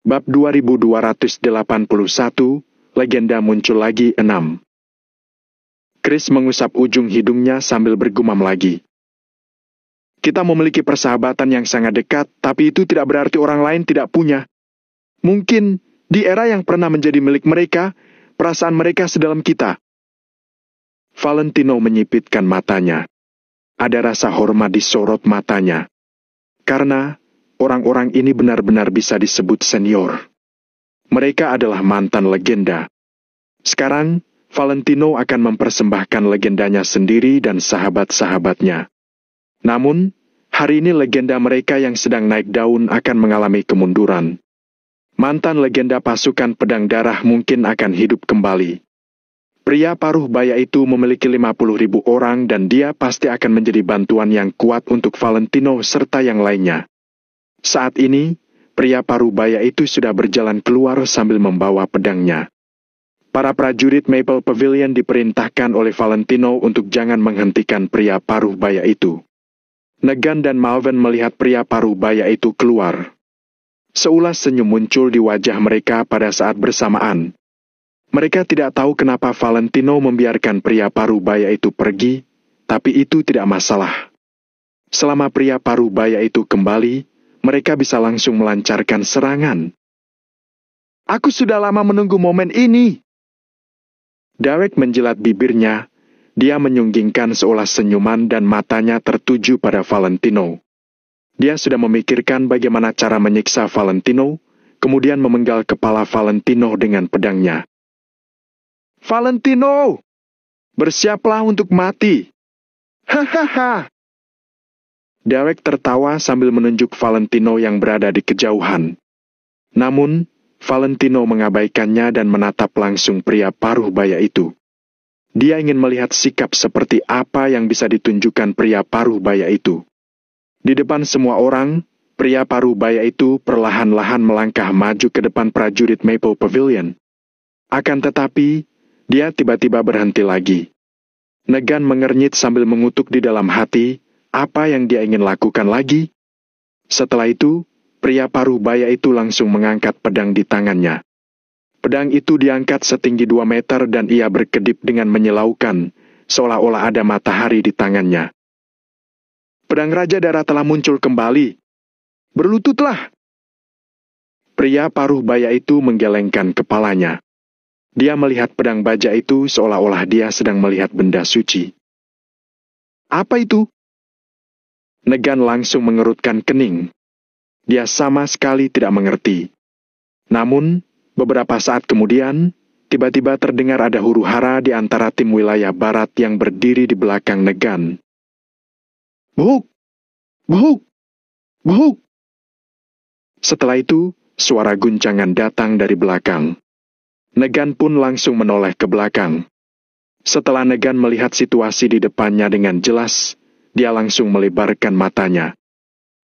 Bab 2281, Legenda muncul lagi 6. Chris mengusap ujung hidungnya sambil bergumam lagi. Kita memiliki persahabatan yang sangat dekat, tapi itu tidak berarti orang lain tidak punya. Mungkin, di era yang pernah menjadi milik mereka, perasaan mereka sedalam kita. Valentino menyipitkan matanya. Ada rasa hormat di sorot matanya. Karena orang-orang ini benar-benar bisa disebut senior. Mereka adalah mantan legenda. Sekarang, Valentino akan mempersembahkan legendanya sendiri dan sahabat-sahabatnya. Namun, hari ini legenda mereka yang sedang naik daun akan mengalami kemunduran. Mantan legenda pasukan pedang darah mungkin akan hidup kembali. Pria paruh baya itu memiliki 50.000 orang dan dia pasti akan menjadi bantuan yang kuat untuk Valentino serta yang lainnya. Saat ini, pria paruh baya itu sudah berjalan keluar sambil membawa pedangnya. Para prajurit Maple Pavilion diperintahkan oleh Valentino untuk jangan menghentikan pria paruh baya itu. Negan dan Malvern melihat pria paruh baya itu keluar. Seulas senyum muncul di wajah mereka pada saat bersamaan. Mereka tidak tahu kenapa Valentino membiarkan pria paruh baya itu pergi, tapi itu tidak masalah. Selama pria paruh baya itu kembali, mereka bisa langsung melancarkan serangan. Aku sudah lama menunggu momen ini. Derek menjilat bibirnya. Dia menyunggingkan seulas senyuman dan matanya tertuju pada Valentino. Dia sudah memikirkan bagaimana cara menyiksa Valentino, kemudian memenggal kepala Valentino dengan pedangnya. Valentino! Bersiaplah untuk mati! Hahaha! Derek tertawa sambil menunjuk Valentino yang berada di kejauhan. Namun, Valentino mengabaikannya dan menatap langsung pria paruh baya itu. Dia ingin melihat sikap seperti apa yang bisa ditunjukkan pria paruh baya itu. Di depan semua orang, pria paruh baya itu perlahan-lahan melangkah maju ke depan prajurit Maple Pavilion. Akan tetapi, dia tiba-tiba berhenti lagi. Negan mengernyit sambil mengutuk di dalam hati, apa yang dia ingin lakukan lagi? Setelah itu, pria paruh baya itu langsung mengangkat pedang di tangannya. Pedang itu diangkat setinggi 2 meter dan ia berkedip dengan menyilaukan, seolah-olah ada matahari di tangannya. Pedang Raja Darah telah muncul kembali. Berlututlah! Pria paruh baya itu menggelengkan kepalanya. Dia melihat pedang baja itu seolah-olah dia sedang melihat benda suci. Apa itu? Negan langsung mengerutkan kening. Dia sama sekali tidak mengerti. Namun, beberapa saat kemudian, tiba-tiba terdengar ada huru-hara di antara tim wilayah barat yang berdiri di belakang Negan. Buhuk! Buhuk! Buhuk! Setelah itu, suara guncangan datang dari belakang. Negan pun langsung menoleh ke belakang. Setelah Negan melihat situasi di depannya dengan jelas, dia langsung melebarkan matanya.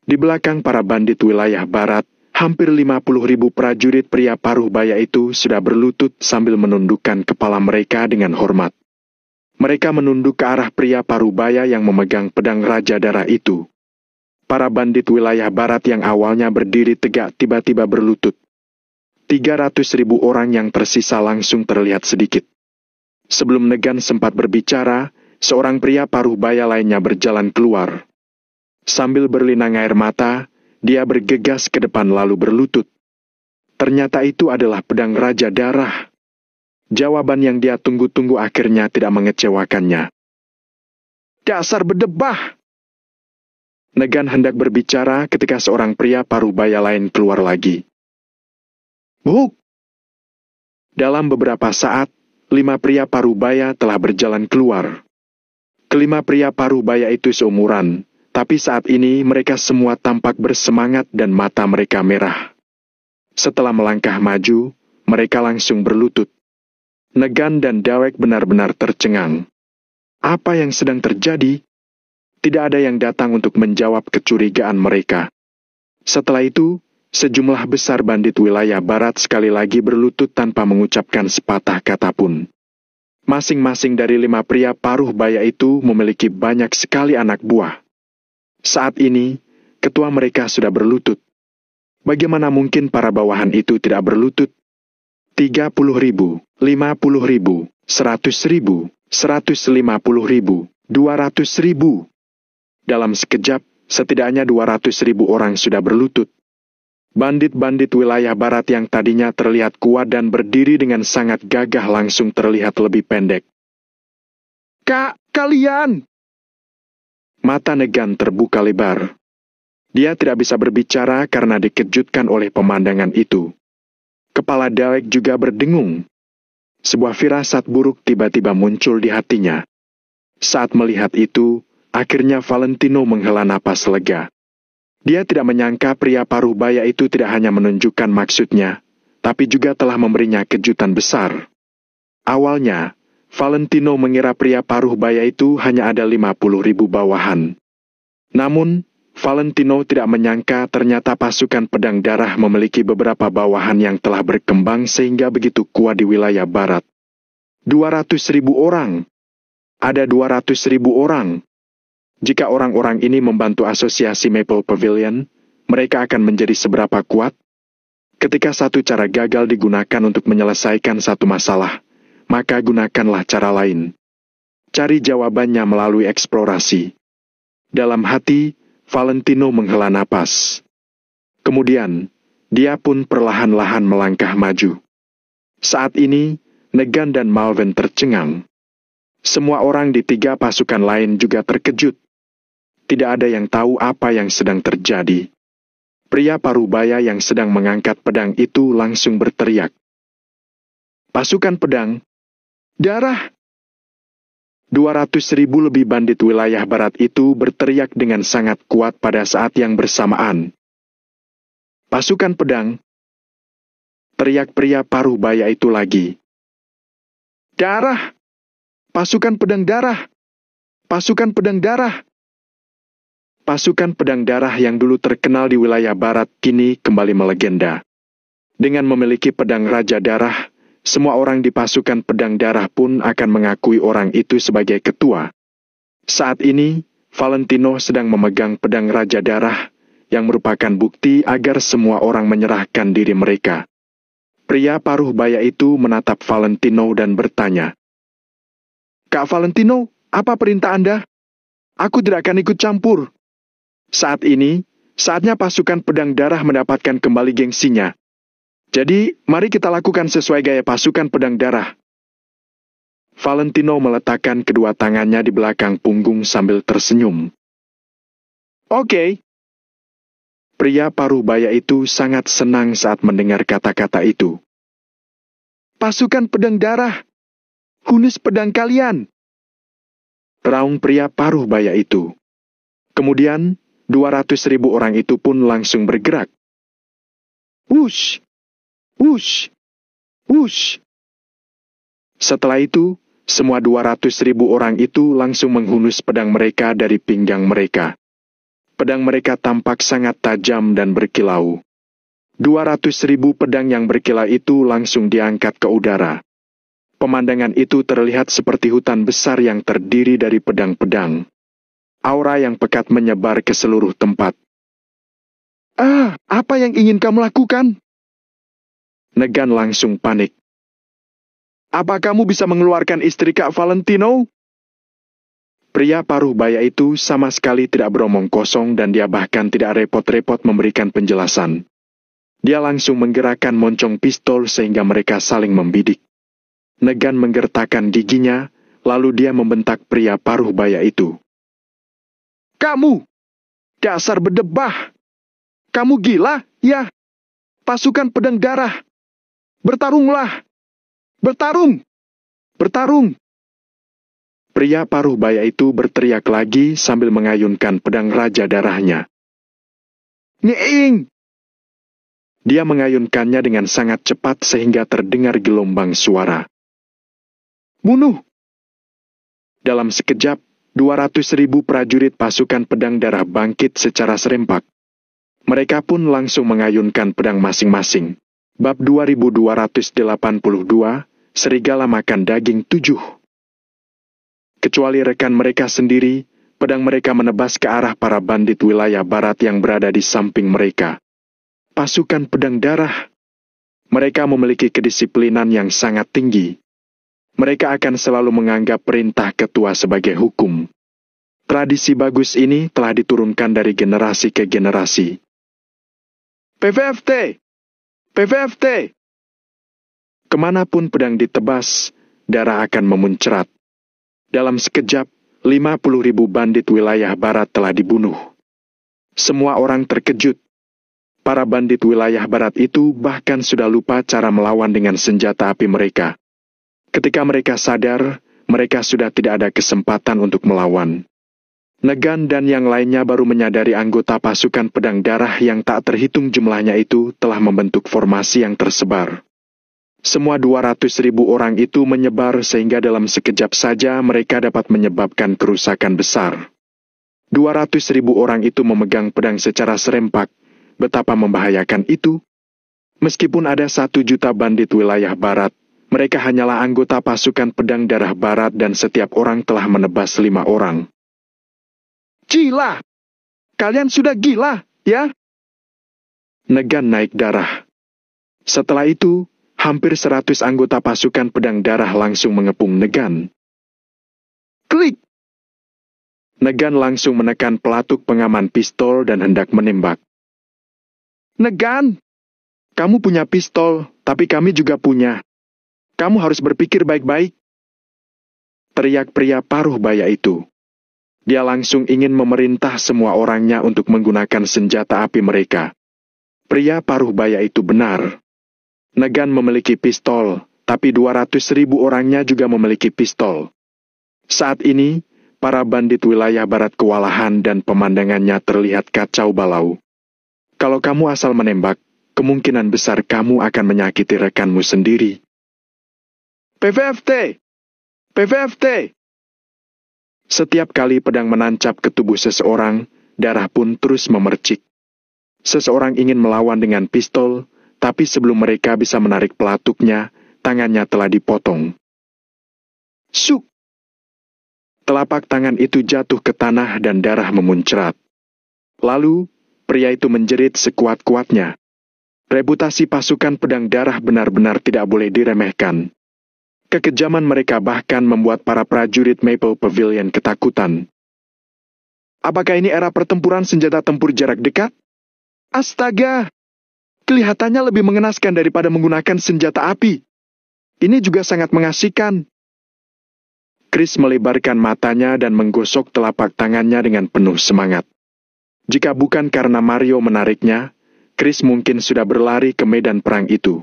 Di belakang para bandit wilayah barat, hampir 50.000 prajurit pria paruh baya itu sudah berlutut sambil menundukkan kepala mereka dengan hormat. Mereka menunduk ke arah pria paruh baya yang memegang pedang Raja Darah itu. Para bandit wilayah barat yang awalnya berdiri tegak tiba-tiba berlutut. 300.000 orang yang tersisa langsung terlihat sedikit. Sebelum Negan sempat berbicara, seorang pria paruh baya lainnya berjalan keluar. Sambil berlinang air mata, dia bergegas ke depan lalu berlutut. Ternyata itu adalah pedang Raja Darah. Jawaban yang dia tunggu-tunggu akhirnya tidak mengecewakannya. Dasar berdebah! Negan hendak berbicara ketika seorang pria paruh baya lain keluar lagi. Buhuk! Dalam beberapa saat, 5 pria paruh baya telah berjalan keluar. Kelima pria paruh baya itu seumuran, tapi saat ini mereka semua tampak bersemangat dan mata mereka merah. Setelah melangkah maju, mereka langsung berlutut. Negan dan Derek benar-benar tercengang. Apa yang sedang terjadi? Tidak ada yang datang untuk menjawab kecurigaan mereka. Setelah itu, sejumlah besar bandit wilayah barat sekali lagi berlutut tanpa mengucapkan sepatah kata pun. Masing-masing dari 5 pria paruh baya itu memiliki banyak sekali anak buah. Saat ini, ketua mereka sudah berlutut. Bagaimana mungkin para bawahan itu tidak berlutut? 30.000, 50.000, 100.000, 150.000, 200.000. Dalam sekejap, setidaknya 200.000 orang sudah berlutut. Bandit-bandit wilayah barat yang tadinya terlihat kuat dan berdiri dengan sangat gagah langsung terlihat lebih pendek. Kalian! Mata Negan terbuka lebar. Dia tidak bisa berbicara karena dikejutkan oleh pemandangan itu. Kepala Derek juga berdengung. Sebuah firasat buruk tiba-tiba muncul di hatinya. Saat melihat itu, akhirnya Valentino menghela napas lega. Dia tidak menyangka pria paruh baya itu tidak hanya menunjukkan maksudnya, tapi juga telah memberinya kejutan besar. Awalnya, Valentino mengira pria paruh baya itu hanya ada 50.000 bawahan. Namun, Valentino tidak menyangka ternyata pasukan pedang darah memiliki beberapa bawahan yang telah berkembang sehingga begitu kuat di wilayah barat. 200.000 orang. Ada 200.000 orang. Jika orang-orang ini membantu asosiasi Maple Pavilion, mereka akan menjadi seberapa kuat? Ketika satu cara gagal digunakan untuk menyelesaikan satu masalah, maka gunakanlah cara lain. Cari jawabannya melalui eksplorasi. Dalam hati, Valentino menghela napas. Kemudian, dia pun perlahan-lahan melangkah maju. Saat ini, Negan dan Malvin tercengang. Semua orang di 3 pasukan lain juga terkejut. Tidak ada yang tahu apa yang sedang terjadi. Pria parubaya yang sedang mengangkat pedang itu langsung berteriak. Pasukan pedang, darah! 200.000 lebih bandit wilayah barat itu berteriak dengan sangat kuat pada saat yang bersamaan. Pasukan pedang, teriak pria paruh baya itu lagi. Darah! Pasukan pedang darah! Pasukan pedang darah! Pasukan pedang darah yang dulu terkenal di wilayah barat kini kembali melegenda. Dengan memiliki pedang Raja Darah, semua orang di pasukan pedang darah pun akan mengakui orang itu sebagai ketua. Saat ini, Valentino sedang memegang pedang Raja Darah, yang merupakan bukti agar semua orang menyerahkan diri mereka. Pria paruh baya itu menatap Valentino dan bertanya, Kak Valentino, apa perintah Anda? Aku tidak akan ikut campur. Saat ini, saatnya pasukan pedang darah mendapatkan kembali gengsinya. Jadi, mari kita lakukan sesuai gaya pasukan pedang darah. Valentino meletakkan kedua tangannya di belakang punggung sambil tersenyum. Oke. Pria paruh baya itu sangat senang saat mendengar kata-kata itu. Pasukan pedang darah, hunus pedang kalian. Raung pria paruh baya itu. Kemudian, 200.000 orang itu pun langsung bergerak. Wush! Wush! Wush! Setelah itu, semua 200.000 orang itu langsung menghunus pedang mereka dari pinggang mereka. Pedang mereka tampak sangat tajam dan berkilau. 200.000 pedang yang berkilau itu langsung diangkat ke udara. Pemandangan itu terlihat seperti hutan besar yang terdiri dari pedang-pedang. Aura yang pekat menyebar ke seluruh tempat. Apa yang ingin kamu lakukan? Negan langsung panik. Apa kamu bisa mengeluarkan istri Kak Valentino? Pria paruh baya itu sama sekali tidak beromong kosong dan dia bahkan tidak repot-repot memberikan penjelasan. Dia langsung menggerakkan moncong pistol sehingga mereka saling membidik. Negan menggertakkan giginya, lalu dia membentak pria paruh baya itu. Kamu! Dasar berdebah! Kamu gila, ya? Pasukan pedang darah! Bertarunglah! Bertarung! Bertarung! Pria paruh baya itu berteriak lagi sambil mengayunkan pedang Raja Darahnya. Nyeing! Dia mengayunkannya dengan sangat cepat sehingga terdengar gelombang suara. Bunuh! Dalam sekejap, 200.000 prajurit pasukan pedang darah bangkit secara serempak. Mereka pun langsung mengayunkan pedang masing-masing. Bab 2282, Serigala Makan Daging 7. Kecuali rekan mereka sendiri, pedang mereka menebas ke arah para bandit wilayah barat yang berada di samping mereka. Pasukan pedang darah. Mereka memiliki kedisiplinan yang sangat tinggi. Mereka akan selalu menganggap perintah ketua sebagai hukum. Tradisi bagus ini telah diturunkan dari generasi ke generasi. PVFT! PVFT! Kemanapun pedang ditebas, darah akan memuncrat. Dalam sekejap, 50.000 bandit wilayah barat telah dibunuh. Semua orang terkejut. Para bandit wilayah barat itu bahkan sudah lupa cara melawan dengan senjata api mereka. Ketika mereka sadar, mereka sudah tidak ada kesempatan untuk melawan. Negan dan yang lainnya baru menyadari anggota pasukan pedang darah yang tak terhitung jumlahnya itu telah membentuk formasi yang tersebar. Semua 200.000 orang itu menyebar sehingga dalam sekejap saja mereka dapat menyebabkan kerusakan besar. 200.000 orang itu memegang pedang secara serempak. Betapa membahayakan itu. Meskipun ada 1 juta bandit wilayah barat, mereka hanyalah anggota pasukan pedang darah barat dan setiap orang telah menebas 5 orang. Gila! Kalian sudah gila, ya? Negan naik darah. Setelah itu, hampir 100 anggota pasukan pedang darah langsung mengepung Negan. Klik! Negan langsung menekan pelatuk pengaman pistol dan hendak menembak. Negan, kamu punya pistol, tapi kami juga punya. Kamu harus berpikir baik-baik. Teriak pria paruh baya itu. Dia langsung ingin memerintah semua orangnya untuk menggunakan senjata api mereka. Pria paruh baya itu benar. Negan memiliki pistol, tapi 200.000 orangnya juga memiliki pistol. Saat ini, para bandit wilayah barat kewalahan dan pemandangannya terlihat kacau balau. Kalau kamu asal menembak, kemungkinan besar kamu akan menyakiti rekanmu sendiri. PVFT! PVFT! Setiap kali pedang menancap ke tubuh seseorang, darah pun terus memercik. Seseorang ingin melawan dengan pistol, tapi sebelum mereka bisa menarik pelatuknya, tangannya telah dipotong. Suk! Telapak tangan itu jatuh ke tanah dan darah memuncrat. Lalu, pria itu menjerit sekuat-kuatnya. Reputasi pasukan pedang darah benar-benar tidak boleh diremehkan. Kekejaman mereka bahkan membuat para prajurit Maple Pavilion ketakutan. Apakah ini era pertempuran senjata tempur jarak dekat? Astaga! Kelihatannya lebih mengenaskan daripada menggunakan senjata api. Ini juga sangat mengasihkan. Chris melebarkan matanya dan menggosok telapak tangannya dengan penuh semangat. Jika bukan karena Mario menariknya, Chris mungkin sudah berlari ke medan perang itu.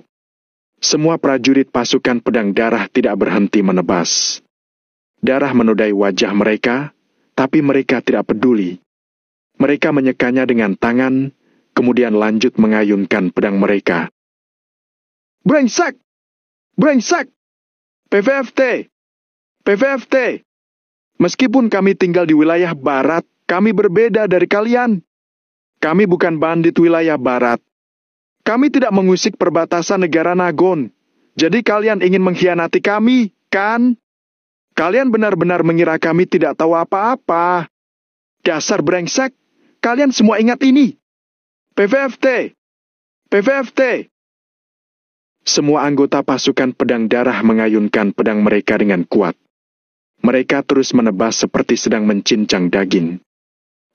Semua prajurit pasukan pedang darah tidak berhenti menebas. Darah menodai wajah mereka, tapi mereka tidak peduli. Mereka menyekanya dengan tangan, kemudian lanjut mengayunkan pedang mereka. Brengsek! Brengsek! PVFT! PVFT! Meskipun kami tinggal di wilayah barat, kami berbeda dari kalian. Kami bukan bandit wilayah barat. Kami tidak mengusik perbatasan negara Nagon. Jadi kalian ingin mengkhianati kami, kan? Kalian benar-benar mengira kami tidak tahu apa-apa. Dasar brengsek, kalian semua ingat ini. PVFT! PVFT! Semua anggota pasukan pedang darah mengayunkan pedang mereka dengan kuat. Mereka terus menebas seperti sedang mencincang daging.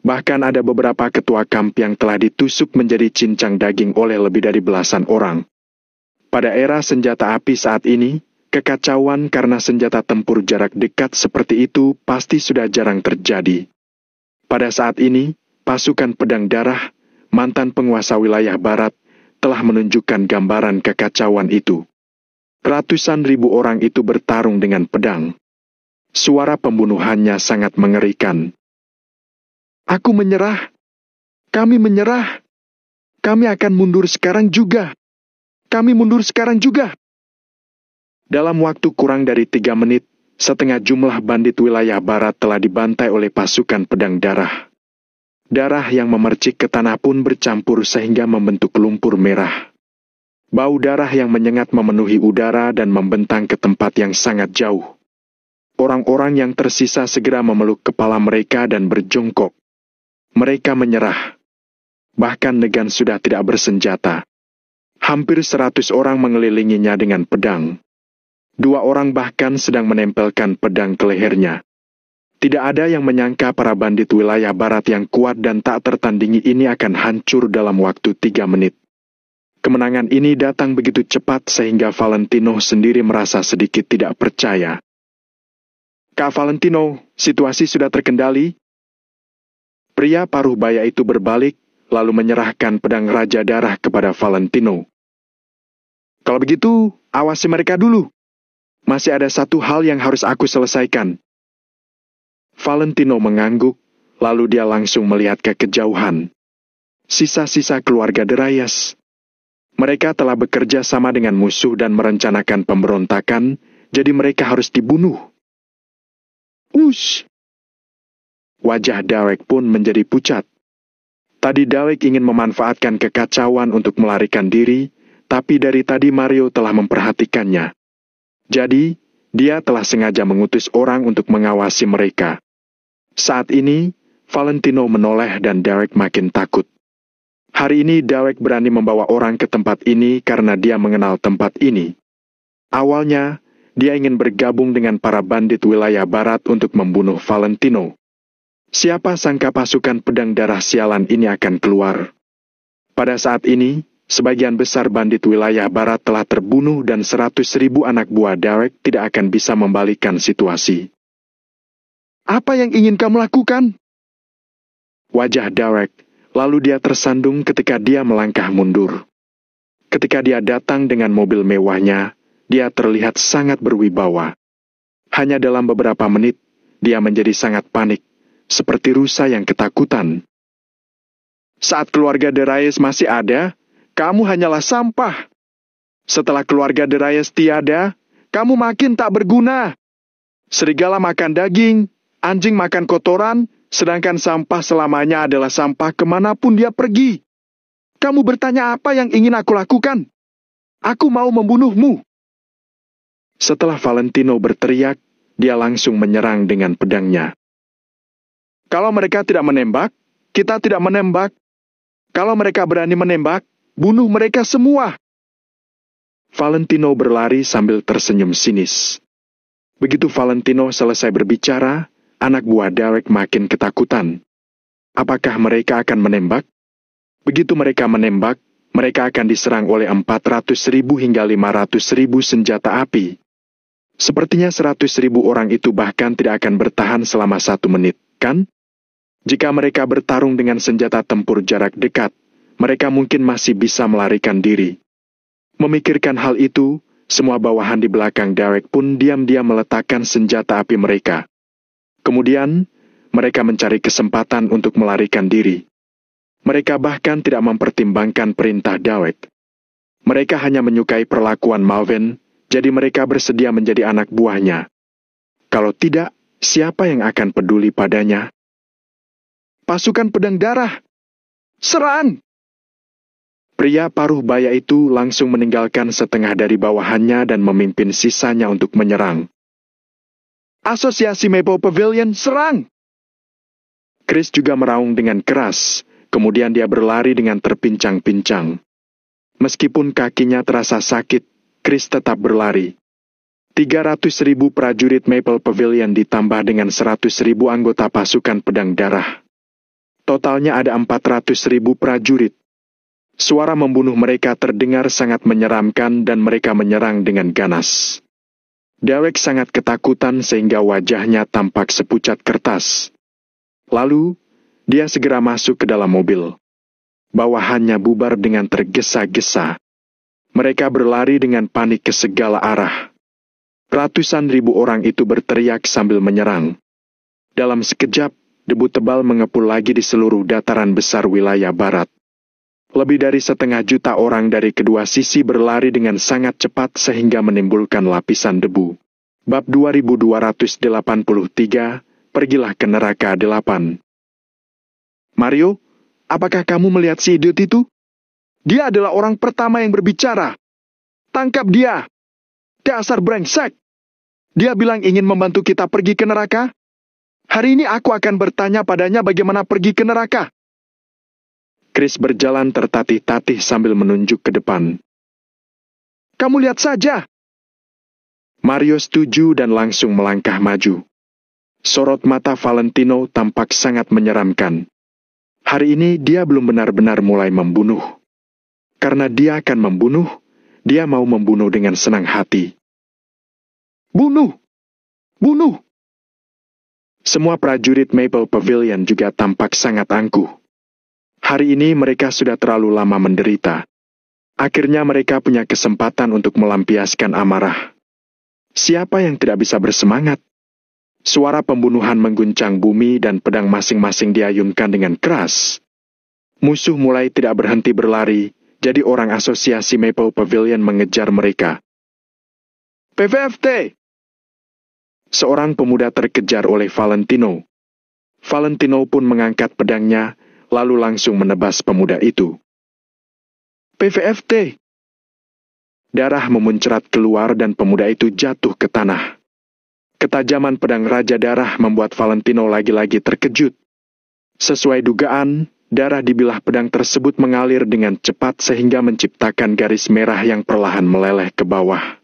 Bahkan ada beberapa ketua kamp yang telah ditusuk menjadi cincang daging oleh lebih dari belasan orang. Pada era senjata api saat ini, kekacauan karena senjata tempur jarak dekat seperti itu pasti sudah jarang terjadi. Pada saat ini, pasukan pedang darah, mantan penguasa wilayah barat, telah menunjukkan gambaran kekacauan itu. Ratusan ribu orang itu bertarung dengan pedang. Suara pembunuhannya sangat mengerikan. Aku menyerah. Kami menyerah. Kami akan mundur sekarang juga. Kami mundur sekarang juga. Dalam waktu kurang dari 3 menit, setengah jumlah bandit wilayah barat telah dibantai oleh pasukan pedang darah. Darah yang memercik ke tanah pun bercampur sehingga membentuk lumpur merah. Bau darah yang menyengat memenuhi udara dan membentang ke tempat yang sangat jauh. Orang-orang yang tersisa segera memeluk kepala mereka dan berjongkok. Mereka menyerah. Bahkan Negan sudah tidak bersenjata. Hampir 100 orang mengelilinginya dengan pedang. 2 orang bahkan sedang menempelkan pedang ke lehernya. Tidak ada yang menyangka para bandit wilayah barat yang kuat dan tak tertandingi ini akan hancur dalam waktu 3 menit. Kemenangan ini datang begitu cepat sehingga Valentino sendiri merasa sedikit tidak percaya. Kak Valentino, situasi sudah terkendali? Pria paruh baya itu berbalik, lalu menyerahkan pedang Raja Darah kepada Valentino. Kalau begitu, awasi mereka dulu. Masih ada satu hal yang harus aku selesaikan. Valentino mengangguk, lalu dia langsung melihat ke kejauhan. Sisa-sisa keluarga Darius. Mereka telah bekerja sama dengan musuh dan merencanakan pemberontakan, jadi mereka harus dibunuh. Ush! Wajah Derek pun menjadi pucat. Tadi Derek ingin memanfaatkan kekacauan untuk melarikan diri, tapi dari tadi Mario telah memperhatikannya. Jadi, dia telah sengaja mengutus orang untuk mengawasi mereka. Saat ini, Valentino menoleh dan Derek makin takut. Hari ini Derek berani membawa orang ke tempat ini karena dia mengenal tempat ini. Awalnya, dia ingin bergabung dengan para bandit wilayah barat untuk membunuh Valentino. Siapa sangka pasukan pedang darah sialan ini akan keluar. Pada saat ini, sebagian besar bandit wilayah barat telah terbunuh dan 100.000 anak buah Derek tidak akan bisa membalikan situasi. Apa yang ingin kamu lakukan? Wajah Derek, lalu dia tersandung ketika dia melangkah mundur. Ketika dia datang dengan mobil mewahnya, dia terlihat sangat berwibawa. Hanya dalam beberapa menit, dia menjadi sangat panik, seperti rusa yang ketakutan. Saat keluarga Darius masih ada, kamu hanyalah sampah. Setelah keluarga Darius tiada, kamu makin tak berguna. Serigala makan daging, anjing makan kotoran, sedangkan sampah selamanya adalah sampah kemanapun dia pergi. Kamu bertanya apa yang ingin aku lakukan? Aku mau membunuhmu. Setelah Valentino berteriak, dia langsung menyerang dengan pedangnya. Kalau mereka tidak menembak, kita tidak menembak. Kalau mereka berani menembak, bunuh mereka semua. Valentino berlari sambil tersenyum sinis. Begitu Valentino selesai berbicara, anak buah Derek makin ketakutan. Apakah mereka akan menembak? Begitu mereka menembak, mereka akan diserang oleh 400.000 hingga 500.000 senjata api. Sepertinya 100.000 orang itu bahkan tidak akan bertahan selama 1 menit, kan? Jika mereka bertarung dengan senjata tempur jarak dekat, mereka mungkin masih bisa melarikan diri. Memikirkan hal itu, semua bawahan di belakang Derek pun diam-diam meletakkan senjata api mereka. Kemudian, mereka mencari kesempatan untuk melarikan diri. Mereka bahkan tidak mempertimbangkan perintah Derek. Mereka hanya menyukai perlakuan Malvin, jadi mereka bersedia menjadi anak buahnya. Kalau tidak, siapa yang akan peduli padanya? Pasukan pedang darah! Serang! Pria paruh baya itu langsung meninggalkan setengah dari bawahannya dan memimpin sisanya untuk menyerang. Asosiasi Maple Pavilion, serang! Chris juga meraung dengan keras, kemudian dia berlari dengan terpincang-pincang. Meskipun kakinya terasa sakit, Chris tetap berlari. 300.000 prajurit Maple Pavilion ditambah dengan 100.000 anggota pasukan pedang darah. Totalnya ada 400.000 prajurit. Suara membunuh mereka terdengar sangat menyeramkan dan mereka menyerang dengan ganas. Derek sangat ketakutan sehingga wajahnya tampak sepucat kertas. Lalu, dia segera masuk ke dalam mobil. Bawahannya bubar dengan tergesa-gesa. Mereka berlari dengan panik ke segala arah. Ratusan ribu orang itu berteriak sambil menyerang. Dalam sekejap, debu tebal mengepul lagi di seluruh dataran besar wilayah barat. Lebih dari 500.000 orang dari kedua sisi berlari dengan sangat cepat sehingga menimbulkan lapisan debu. Bab 2283, Pergilah ke Neraka 8. Mario, apakah kamu melihat si idiot itu? Dia adalah orang pertama yang berbicara. Tangkap dia! Dasar brengsek! Dia bilang ingin membantu kita pergi ke neraka. Hari ini aku akan bertanya padanya bagaimana pergi ke neraka. Chris berjalan tertatih-tatih sambil menunjuk ke depan. Kamu lihat saja. Mario setuju dan langsung melangkah maju. Sorot mata Valentino tampak sangat menyeramkan. Hari ini dia belum benar-benar mulai membunuh. Karena dia akan membunuh, dia mau membunuh dengan senang hati. Bunuh! Bunuh! Semua prajurit Maple Pavilion juga tampak sangat angkuh. Hari ini mereka sudah terlalu lama menderita. Akhirnya mereka punya kesempatan untuk melampiaskan amarah. Siapa yang tidak bisa bersemangat? Suara pembunuhan mengguncang bumi dan pedang masing-masing diayunkan dengan keras. Musuh mulai tidak berhenti berlari, jadi orang asosiasi Maple Pavilion mengejar mereka. PVFT! Seorang pemuda terkejar oleh Valentino. Valentino pun mengangkat pedangnya, lalu langsung menebas pemuda itu. PVFT! Darah memuncrat keluar dan pemuda itu jatuh ke tanah. Ketajaman pedang Raja Darah membuat Valentino lagi-lagi terkejut. Sesuai dugaan, darah di bilah pedang tersebut mengalir dengan cepat sehingga menciptakan garis merah yang perlahan meleleh ke bawah.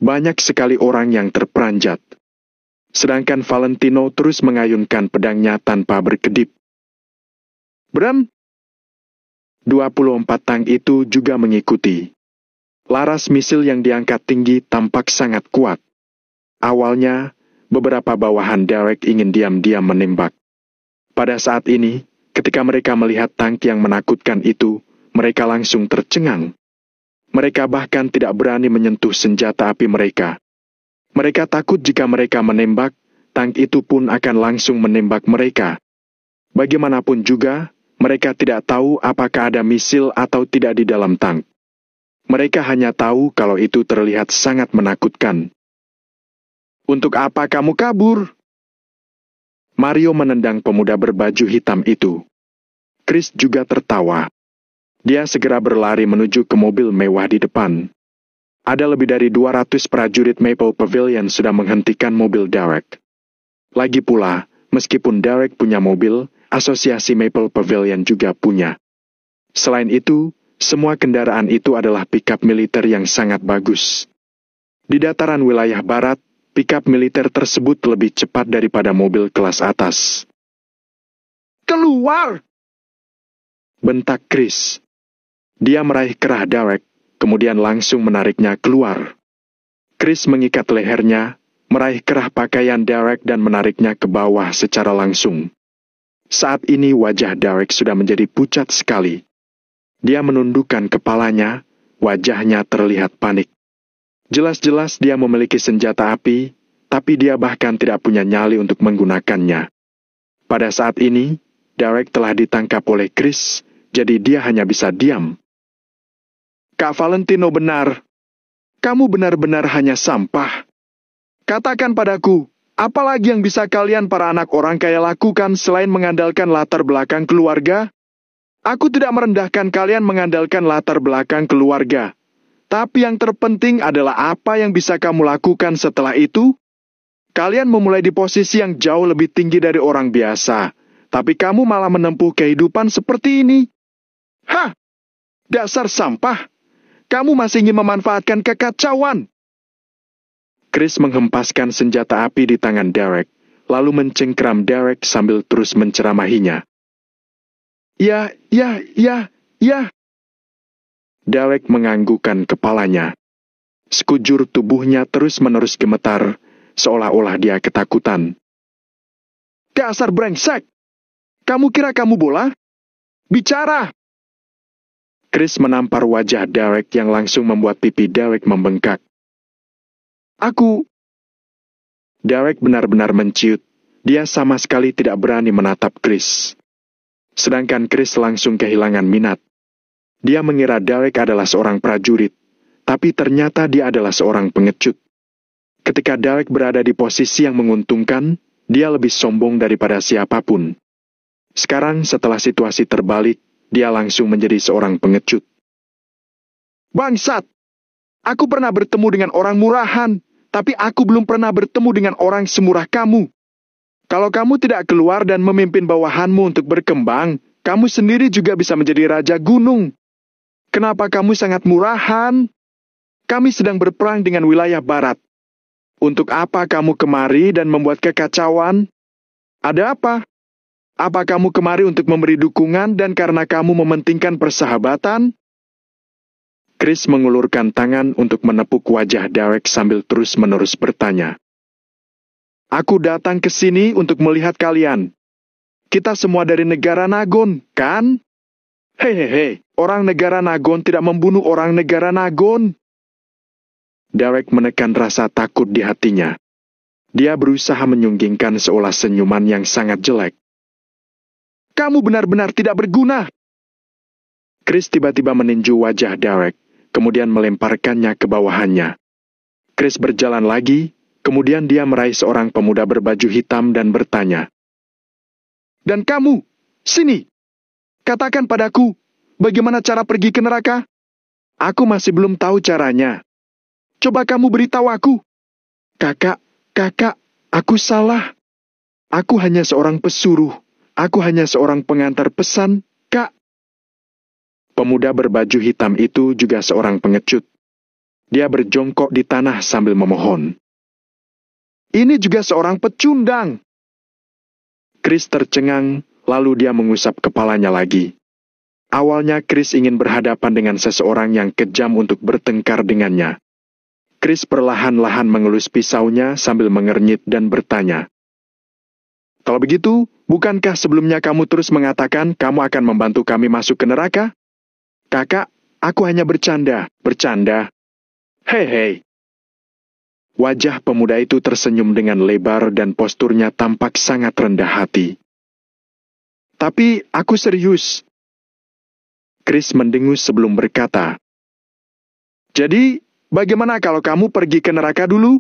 Banyak sekali orang yang terperanjat. Sedangkan Valentino terus mengayunkan pedangnya tanpa berkedip. Bram! 24 tank itu juga mengikuti. Laras misil yang diangkat tinggi tampak sangat kuat. Awalnya, beberapa bawahan Derek ingin diam-diam menembak. Pada saat ini, ketika mereka melihat tank yang menakutkan itu, mereka langsung tercengang. Mereka bahkan tidak berani menyentuh senjata api mereka. Mereka takut jika mereka menembak, tank itu pun akan langsung menembak mereka. Bagaimanapun juga, mereka tidak tahu apakah ada misil atau tidak di dalam tank. Mereka hanya tahu kalau itu terlihat sangat menakutkan. Untuk apa kamu kabur? Mario menendang pemuda berbaju hitam itu. Chris juga tertawa. Dia segera berlari menuju ke mobil mewah di depan. Ada lebih dari 200 prajurit Maple Pavilion sudah menghentikan mobil Derek. Lagi pula, meskipun Derek punya mobil, asosiasi Maple Pavilion juga punya. Selain itu, semua kendaraan itu adalah pickup militer yang sangat bagus. Di dataran wilayah barat, pickup militer tersebut lebih cepat daripada mobil kelas atas. Keluar! Bentak Chris. Dia meraih kerah Derek, kemudian langsung menariknya keluar. Chris mengikat lehernya, meraih kerah pakaian Derek dan menariknya ke bawah secara langsung. Saat ini wajah Derek sudah menjadi pucat sekali. Dia menundukkan kepalanya, wajahnya terlihat panik. Jelas-jelas dia memiliki senjata api, tapi dia bahkan tidak punya nyali untuk menggunakannya. Pada saat ini, Derek telah ditangkap oleh Chris, jadi dia hanya bisa diam. Kak Valentino benar. Kamu benar-benar hanya sampah. Katakan padaku, apa lagi yang bisa kalian para anak orang kaya lakukan selain mengandalkan latar belakang keluarga? Aku tidak merendahkan kalian mengandalkan latar belakang keluarga. Tapi yang terpenting adalah apa yang bisa kamu lakukan setelah itu. Kalian memulai di posisi yang jauh lebih tinggi dari orang biasa. Tapi kamu malah menempuh kehidupan seperti ini. Hah! Dasar sampah! Kamu masih ingin memanfaatkan kekacauan. Chris menghempaskan senjata api di tangan Derek, lalu mencengkram Derek sambil terus menceramahinya. Ya. Derek menganggukkan kepalanya. Sekujur tubuhnya terus-menerus gemetar, seolah-olah dia ketakutan. Dasar brengsek! Kamu kira kamu bola? Bicara! Chris menampar wajah Derek yang langsung membuat pipi Derek membengkak. Derek benar-benar menciut. Dia sama sekali tidak berani menatap Chris. Sedangkan Chris langsung kehilangan minat. Dia mengira Derek adalah seorang prajurit, tapi ternyata dia adalah seorang pengecut. Ketika Derek berada di posisi yang menguntungkan, dia lebih sombong daripada siapapun. Sekarang setelah situasi terbalik, dia langsung menjadi seorang pengecut. Bangsat! Aku pernah bertemu dengan orang murahan, tapi aku belum pernah bertemu dengan orang semurah kamu. Kalau kamu tidak keluar dan memimpin bawahanmu untuk berkembang, kamu sendiri juga bisa menjadi raja gunung. Kenapa kamu sangat murahan? Kami sedang berperang dengan wilayah barat. Untuk apa kamu kemari dan membuat kekacauan? Ada apa? Apa kamu kemari untuk memberi dukungan dan karena kamu mementingkan persahabatan? Chris mengulurkan tangan untuk menepuk wajah Derek sambil terus-menerus bertanya. Aku datang ke sini untuk melihat kalian. Kita semua dari negara Nagon, kan? Hehehe, orang negara Nagon tidak membunuh orang negara Nagon. Derek menekan rasa takut di hatinya. Dia berusaha menyunggingkan seolah senyuman yang sangat jelek. Kamu benar-benar tidak berguna. Chris tiba-tiba meninju wajah Derek, kemudian melemparkannya ke bawahannya. Chris berjalan lagi, kemudian dia meraih seorang pemuda berbaju hitam dan bertanya. Dan kamu, sini, katakan padaku, bagaimana cara pergi ke neraka? Aku masih belum tahu caranya. Coba kamu beritahu aku. Kakak, aku salah. Aku hanya seorang pesuruh. Aku hanya seorang pengantar pesan, Kak. Pemuda berbaju hitam itu juga seorang pengecut. Dia berjongkok di tanah sambil memohon. Ini juga seorang pecundang. Chris tercengang, lalu dia mengusap kepalanya lagi. Awalnya Chris ingin berhadapan dengan seseorang yang kejam untuk bertengkar dengannya. Chris perlahan-lahan mengelus pisaunya sambil mengernyit dan bertanya. Kalau begitu, bukankah sebelumnya kamu terus mengatakan kamu akan membantu kami masuk ke neraka? Kakak, aku hanya bercanda. Hei. Wajah pemuda itu tersenyum dengan lebar dan posturnya tampak sangat rendah hati. Tapi aku serius. Chris mendengus sebelum berkata. Jadi, bagaimana kalau kamu pergi ke neraka dulu?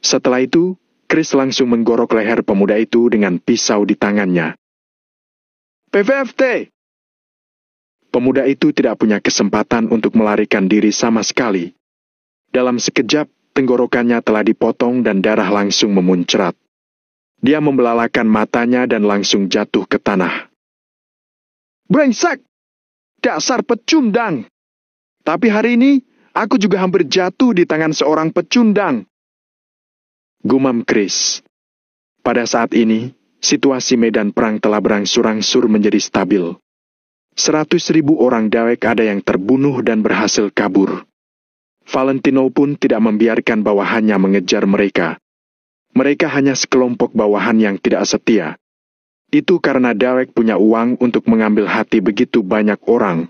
Setelah itu, Chris langsung menggorok leher pemuda itu dengan pisau di tangannya. PVFT! Pemuda itu tidak punya kesempatan untuk melarikan diri sama sekali. Dalam sekejap, tenggorokannya telah dipotong dan darah langsung memuncrat. Dia membelalakan matanya dan langsung jatuh ke tanah. Brengsek! Dasar pecundang! Tapi hari ini, aku juga hampir jatuh di tangan seorang pecundang. Gumam Chris. Pada saat ini, situasi medan perang telah berangsur-angsur menjadi stabil. 100.000 orang Derek ada yang terbunuh dan berhasil kabur. Valentino pun tidak membiarkan bawahannya mengejar mereka. Mereka hanya sekelompok bawahan yang tidak setia. Itu karena Derek punya uang untuk mengambil hati begitu banyak orang.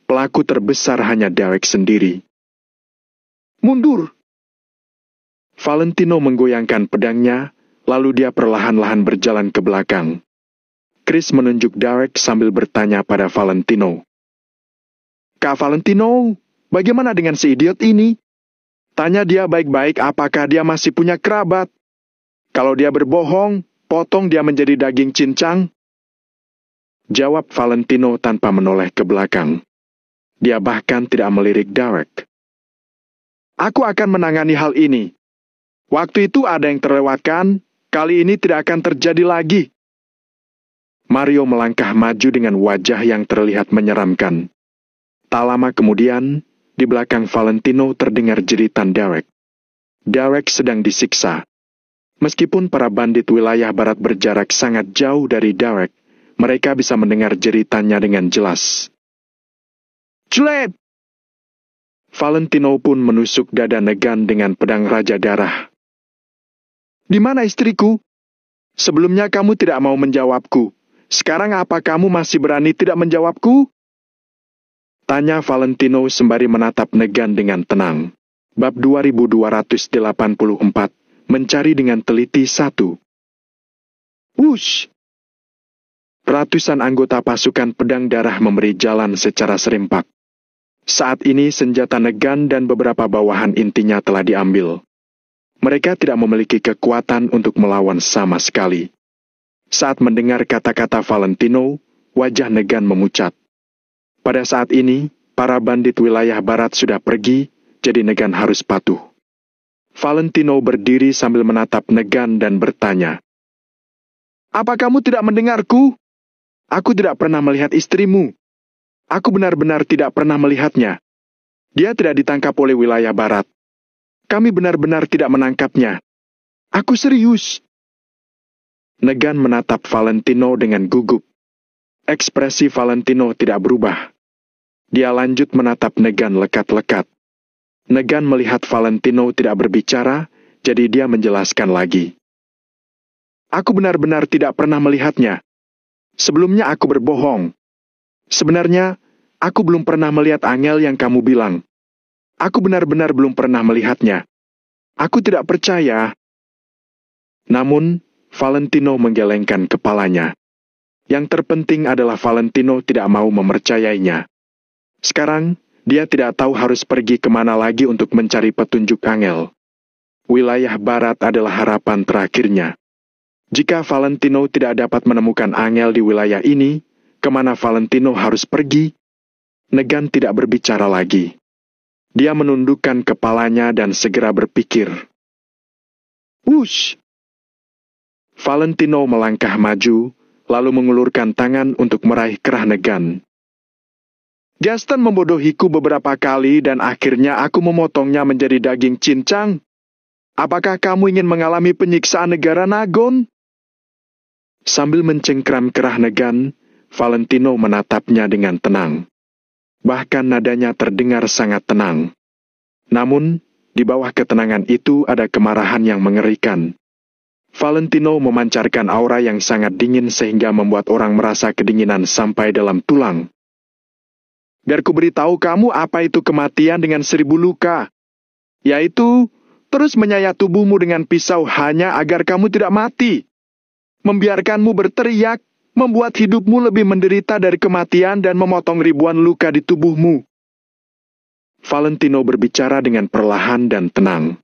Pelaku terbesar hanya Derek sendiri. Mundur! Valentino menggoyangkan pedangnya, lalu dia perlahan-lahan berjalan ke belakang. Chris menunjuk Derek sambil bertanya pada Valentino. Kak Valentino, bagaimana dengan si idiot ini? Tanya dia baik-baik apakah dia masih punya kerabat. Kalau dia berbohong, potong dia menjadi daging cincang. Jawab Valentino tanpa menoleh ke belakang. Dia bahkan tidak melirik Derek. Aku akan menangani hal ini. Waktu itu ada yang terlewatkan, kali ini tidak akan terjadi lagi. Mario melangkah maju dengan wajah yang terlihat menyeramkan. Tak lama kemudian, di belakang Valentino terdengar jeritan Derek. Derek sedang disiksa. Meskipun para bandit wilayah barat berjarak sangat jauh dari Derek, mereka bisa mendengar jeritannya dengan jelas. Celet! Valentino pun menusuk dada Negan dengan pedang Raja Darah. Di mana istriku? Sebelumnya kamu tidak mau menjawabku. Sekarang apa kamu masih berani tidak menjawabku? Tanya Valentino sembari menatap Negan dengan tenang. Bab 2284, Mencari dengan teliti 1. Wush! ratusan anggota pasukan pedang darah memberi jalan secara serempak. Saat ini senjata Negan dan beberapa bawahan intinya telah diambil. Mereka tidak memiliki kekuatan untuk melawan sama sekali. Saat mendengar kata-kata Valentino, wajah Negan memucat. Pada saat ini, para bandit wilayah barat sudah pergi, jadi Negan harus patuh. Valentino berdiri sambil menatap Negan dan bertanya, "Apa kamu tidak mendengarku? Aku tidak pernah melihat istrimu. Aku benar-benar tidak pernah melihatnya. Dia tidak ditangkap oleh wilayah barat. Kami benar-benar tidak menangkapnya. Aku serius." Negan menatap Valentino dengan gugup. Ekspresi Valentino tidak berubah. Dia lanjut menatap Negan lekat-lekat. Negan melihat Valentino tidak berbicara, jadi dia menjelaskan lagi. "Aku benar-benar tidak pernah melihatnya. Sebelumnya aku berbohong. Sebenarnya, aku belum pernah melihat Angel yang kamu bilang. Aku benar-benar belum pernah melihatnya. Aku tidak percaya." Namun, Valentino menggelengkan kepalanya. Yang terpenting adalah Valentino tidak mau mempercayainya. Sekarang, dia tidak tahu harus pergi kemana lagi untuk mencari petunjuk Angel. Wilayah barat adalah harapan terakhirnya. Jika Valentino tidak dapat menemukan Angel di wilayah ini, kemana Valentino harus pergi? Negan tidak berbicara lagi. Dia menundukkan kepalanya dan segera berpikir. Wush! Valentino melangkah maju, lalu mengulurkan tangan untuk meraih kerah Negan. "Gaston membodohiku beberapa kali dan akhirnya aku memotongnya menjadi daging cincang. Apakah kamu ingin mengalami penyiksaan negara Nagon?" Sambil mencengkram kerah Negan, Valentino menatapnya dengan tenang. Bahkan nadanya terdengar sangat tenang. Namun, di bawah ketenangan itu ada kemarahan yang mengerikan. Valentino memancarkan aura yang sangat dingin sehingga membuat orang merasa kedinginan sampai dalam tulang. "Biar ku beritahu kamu apa itu kematian dengan 1000 luka. Yaitu, terus menyayat tubuhmu dengan pisau hanya agar kamu tidak mati. Membiarkanmu berteriak, membuat hidupmu lebih menderita dari kematian dan memotong ribuan luka di tubuhmu." Valentino berbicara dengan perlahan dan tenang.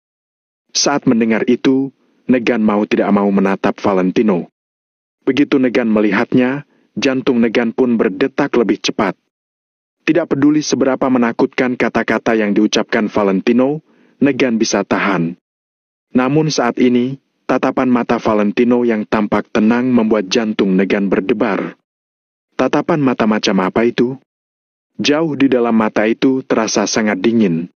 Saat mendengar itu, Negan mau tidak mau menatap Valentino. Begitu Negan melihatnya, jantung Negan pun berdetak lebih cepat. Tidak peduli seberapa menakutkan kata-kata yang diucapkan Valentino, Negan bisa tahan. Namun saat ini, tatapan mata Valentino yang tampak tenang membuat jantung Negan berdebar. Tatapan mata macam apa itu? Jauh di dalam mata itu terasa sangat dingin.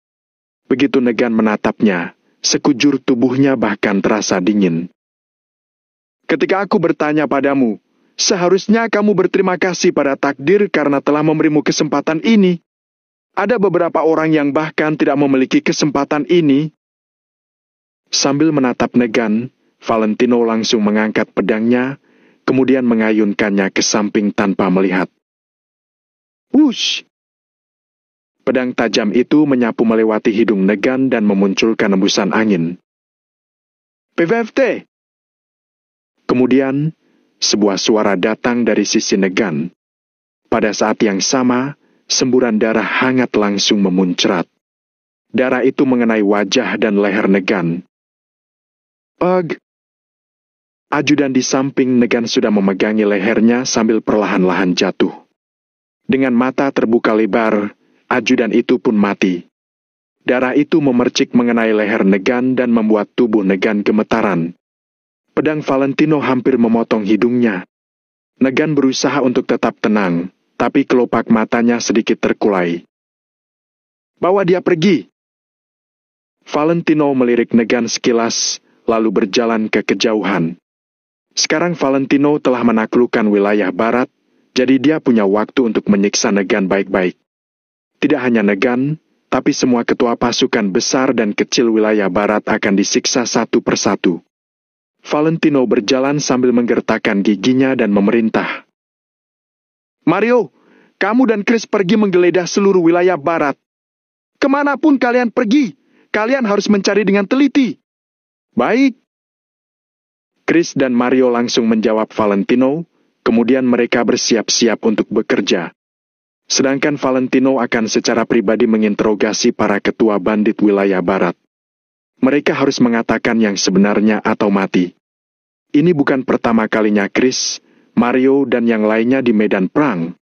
Begitu Negan menatapnya, sekujur tubuhnya bahkan terasa dingin. "Ketika aku bertanya padamu, seharusnya kamu berterima kasih pada takdir karena telah memberimu kesempatan ini. Ada beberapa orang yang bahkan tidak memiliki kesempatan ini." Sambil menatap Negan, Valentino langsung mengangkat pedangnya, kemudian mengayunkannya ke samping tanpa melihat. Wush! Pedang tajam itu menyapu melewati hidung Negan dan memunculkan embusan angin. "PVFT!" Kemudian, sebuah suara datang dari sisi Negan. Pada saat yang sama, semburan darah hangat langsung memuncrat. Darah itu mengenai wajah dan leher Negan. "Ugh!" Ajudan di samping Negan sudah memegangi lehernya sambil perlahan-lahan jatuh. Dengan mata terbuka lebar, ajudan itu pun mati. Darah itu memercik mengenai leher Negan dan membuat tubuh Negan gemetaran. Pedang Valentino hampir memotong hidungnya. Negan berusaha untuk tetap tenang, tapi kelopak matanya sedikit terkulai. "Bawa dia pergi!" Valentino melirik Negan sekilas, lalu berjalan ke kejauhan. Sekarang Valentino telah menaklukkan wilayah barat, jadi dia punya waktu untuk menyiksa Negan baik-baik. Tidak hanya Negan, tapi semua ketua pasukan besar dan kecil wilayah barat akan disiksa satu persatu. Valentino berjalan sambil menggertakkan giginya dan memerintah. "Mario, kamu dan Chris pergi menggeledah seluruh wilayah barat. Kemanapun kalian pergi, kalian harus mencari dengan teliti." "Baik." Chris dan Mario langsung menjawab Valentino, Kemudian mereka bersiap-siap untuk bekerja. Sedangkan Valentino akan secara pribadi menginterogasi para ketua bandit wilayah barat. Mereka harus mengatakan yang sebenarnya atau mati. Ini bukan pertama kalinya Chris, Mario dan yang lainnya di medan perang.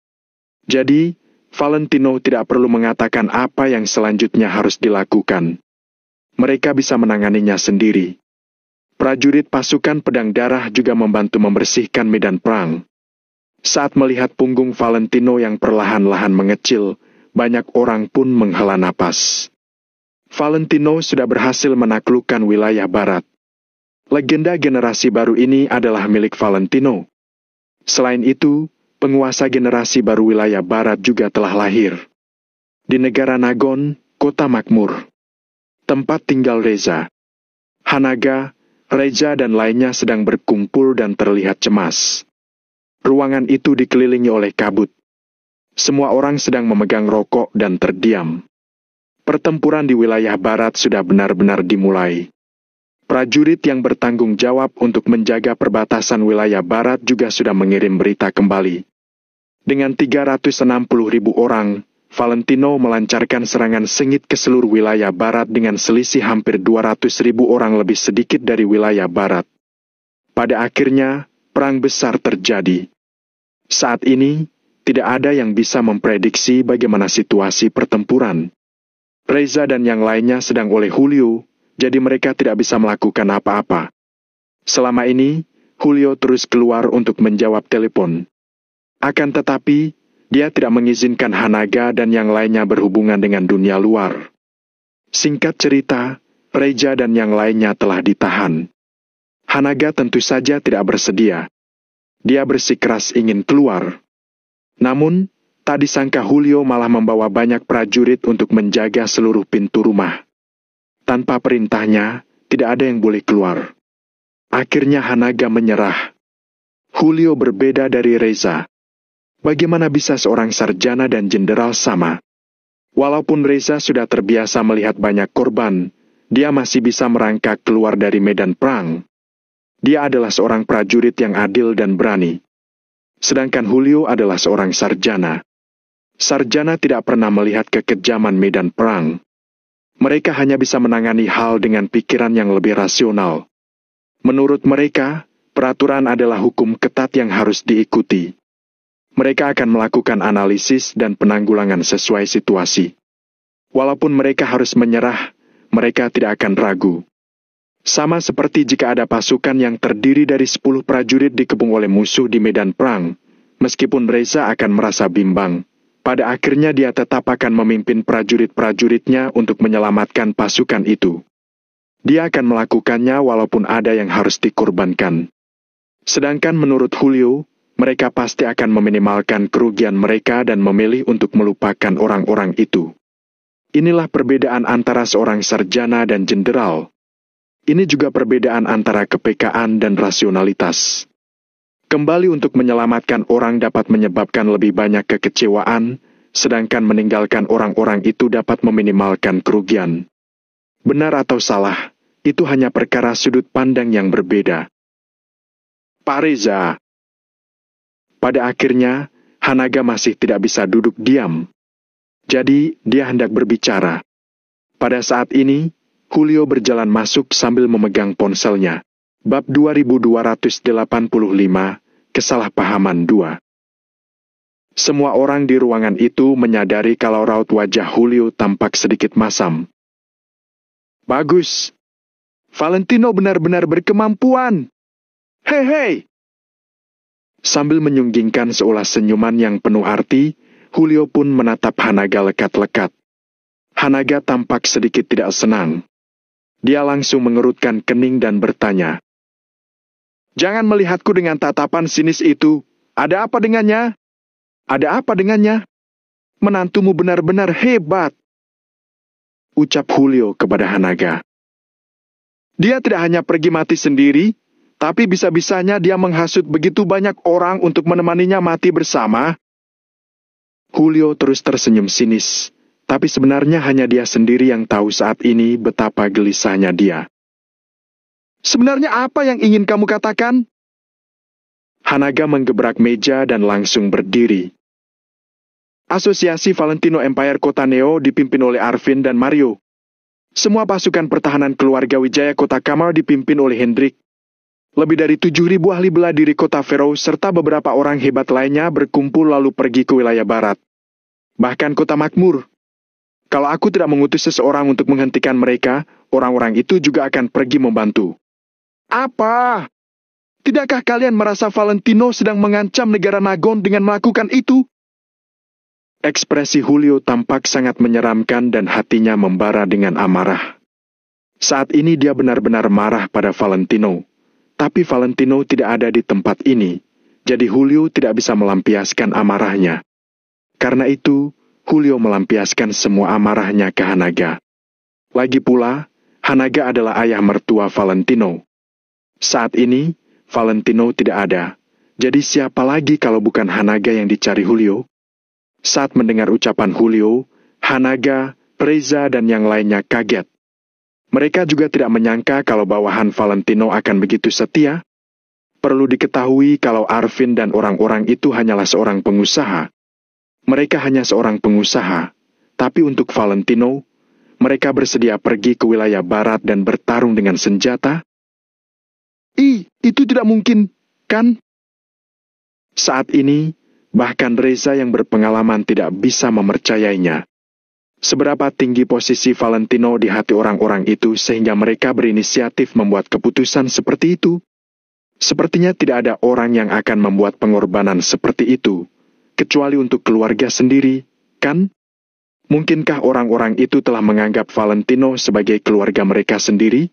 Jadi, Valentino tidak perlu mengatakan apa yang selanjutnya harus dilakukan. Mereka bisa menanganinya sendiri. Prajurit pasukan pedang darah juga membantu membersihkan medan perang. Saat melihat punggung Valentino yang perlahan-lahan mengecil, banyak orang pun menghela napas. Valentino sudah berhasil menaklukkan wilayah barat. Legenda generasi baru ini adalah milik Valentino. Selain itu, penguasa generasi baru wilayah barat juga telah lahir. Di negara Nagon, kota makmur. Tempat tinggal Reza. Hanaga, Reza dan lainnya sedang berkumpul dan terlihat cemas. Ruangan itu dikelilingi oleh kabut. Semua orang sedang memegang rokok dan terdiam. Pertempuran di wilayah barat sudah benar-benar dimulai. Prajurit yang bertanggung jawab untuk menjaga perbatasan wilayah barat juga sudah mengirim berita kembali. Dengan 360.000 orang, Valentino melancarkan serangan sengit ke seluruh wilayah barat dengan selisih hampir 200.000 orang lebih sedikit dari wilayah barat. Pada akhirnya, perang besar terjadi. Saat ini, tidak ada yang bisa memprediksi bagaimana situasi pertempuran. Reza dan yang lainnya sedang oleh Julio, jadi mereka tidak bisa melakukan apa-apa. Selama ini, Julio terus keluar untuk menjawab telepon. Akan tetapi, dia tidak mengizinkan Hanaga dan yang lainnya berhubungan dengan dunia luar. Singkat cerita, Reza dan yang lainnya telah ditahan. Hanaga tentu saja tidak bersedia. Dia bersikeras ingin keluar. Namun, tak disangka Julio malah membawa banyak prajurit untuk menjaga seluruh pintu rumah. Tanpa perintahnya, tidak ada yang boleh keluar. Akhirnya Hanaga menyerah. Julio berbeda dari Reza. Bagaimana bisa seorang sarjana dan jenderal sama? Walaupun Reza sudah terbiasa melihat banyak korban, dia masih bisa merangkak keluar dari medan perang. Dia adalah seorang prajurit yang adil dan berani. Sedangkan Julio adalah seorang sarjana. Sarjana tidak pernah melihat kekejaman medan perang. Mereka hanya bisa menangani hal dengan pikiran yang lebih rasional. Menurut mereka, peraturan adalah hukum ketat yang harus diikuti. Mereka akan melakukan analisis dan penanggulangan sesuai situasi. Walaupun mereka harus menyerah, mereka tidak akan ragu. Sama seperti jika ada pasukan yang terdiri dari 10 prajurit dikepung oleh musuh di medan perang, meskipun Reza akan merasa bimbang, pada akhirnya dia tetap akan memimpin prajurit-prajuritnya untuk menyelamatkan pasukan itu. Dia akan melakukannya walaupun ada yang harus dikorbankan. Sedangkan menurut Julio, mereka pasti akan meminimalkan kerugian mereka dan memilih untuk melupakan orang-orang itu. Inilah perbedaan antara seorang sarjana dan jenderal. Ini juga perbedaan antara kepekaan dan rasionalitas. Kembali untuk menyelamatkan orang dapat menyebabkan lebih banyak kekecewaan, sedangkan meninggalkan orang-orang itu dapat meminimalkan kerugian. Benar atau salah, itu hanya perkara sudut pandang yang berbeda. Pak Reza. Pada akhirnya, Hanaga masih tidak bisa duduk diam. Jadi, dia hendak berbicara. Pada saat ini, Julio berjalan masuk sambil memegang ponselnya. Bab 2285, Kesalahpahaman 2. Semua orang di ruangan itu menyadari kalau raut wajah Julio tampak sedikit masam. Bagus. Valentino benar-benar berkemampuan. Hei! Sambil menyunggingkan seulas senyuman yang penuh arti, Julio pun menatap Hanaga lekat-lekat. Hanaga tampak sedikit tidak senang. Dia langsung mengerutkan kening dan bertanya. Jangan melihatku dengan tatapan sinis itu. Ada apa dengannya? Ada apa dengannya? Menantumu benar-benar hebat. Ucap Julio kepada Hanaga. Dia tidak hanya pergi mati sendiri, tapi bisa-bisanya dia menghasut begitu banyak orang untuk menemaninya mati bersama. Julio terus tersenyum sinis. Tapi sebenarnya hanya dia sendiri yang tahu saat ini betapa gelisahnya dia. Sebenarnya apa yang ingin kamu katakan? Hanaga menggebrak meja dan langsung berdiri. Asosiasi Valentino Empire Kota Neo dipimpin oleh Arvin dan Mario. Semua pasukan pertahanan keluarga Wijaya Kota Kamal dipimpin oleh Hendrik. Lebih dari 7.000 ahli bela diri Kota Fero serta beberapa orang hebat lainnya berkumpul lalu pergi ke wilayah barat. Bahkan Kota Makmur. Kalau aku tidak mengutus seseorang untuk menghentikan mereka, orang-orang itu juga akan pergi membantu. Apa? Tidakkah kalian merasa Valentino sedang mengancam negara Nagon dengan melakukan itu? Ekspresi Julio tampak sangat menyeramkan dan hatinya membara dengan amarah. Saat ini dia benar-benar marah pada Valentino. Tapi Valentino tidak ada di tempat ini, jadi Julio tidak bisa melampiaskan amarahnya. Karena itu, Julio melampiaskan semua amarahnya ke Hanaga. Lagi pula, Hanaga adalah ayah mertua Valentino. Saat ini, Valentino tidak ada. Jadi siapa lagi kalau bukan Hanaga yang dicari Julio? Saat mendengar ucapan Julio, Hanaga, Reza dan yang lainnya kaget. Mereka juga tidak menyangka kalau bawahan Valentino akan begitu setia. Perlu diketahui kalau Arvin dan orang-orang itu hanyalah seorang pengusaha. Mereka hanya seorang pengusaha. Tapi untuk Valentino, mereka bersedia pergi ke wilayah barat dan bertarung dengan senjata? Itu tidak mungkin, kan? Saat ini, bahkan Reza yang berpengalaman tidak bisa mempercayainya. Seberapa tinggi posisi Valentino di hati orang-orang itu sehingga mereka berinisiatif membuat keputusan seperti itu? Sepertinya tidak ada orang yang akan membuat pengorbanan seperti itu, kecuali untuk keluarga sendiri, kan? Mungkinkah orang-orang itu telah menganggap Valentino sebagai keluarga mereka sendiri?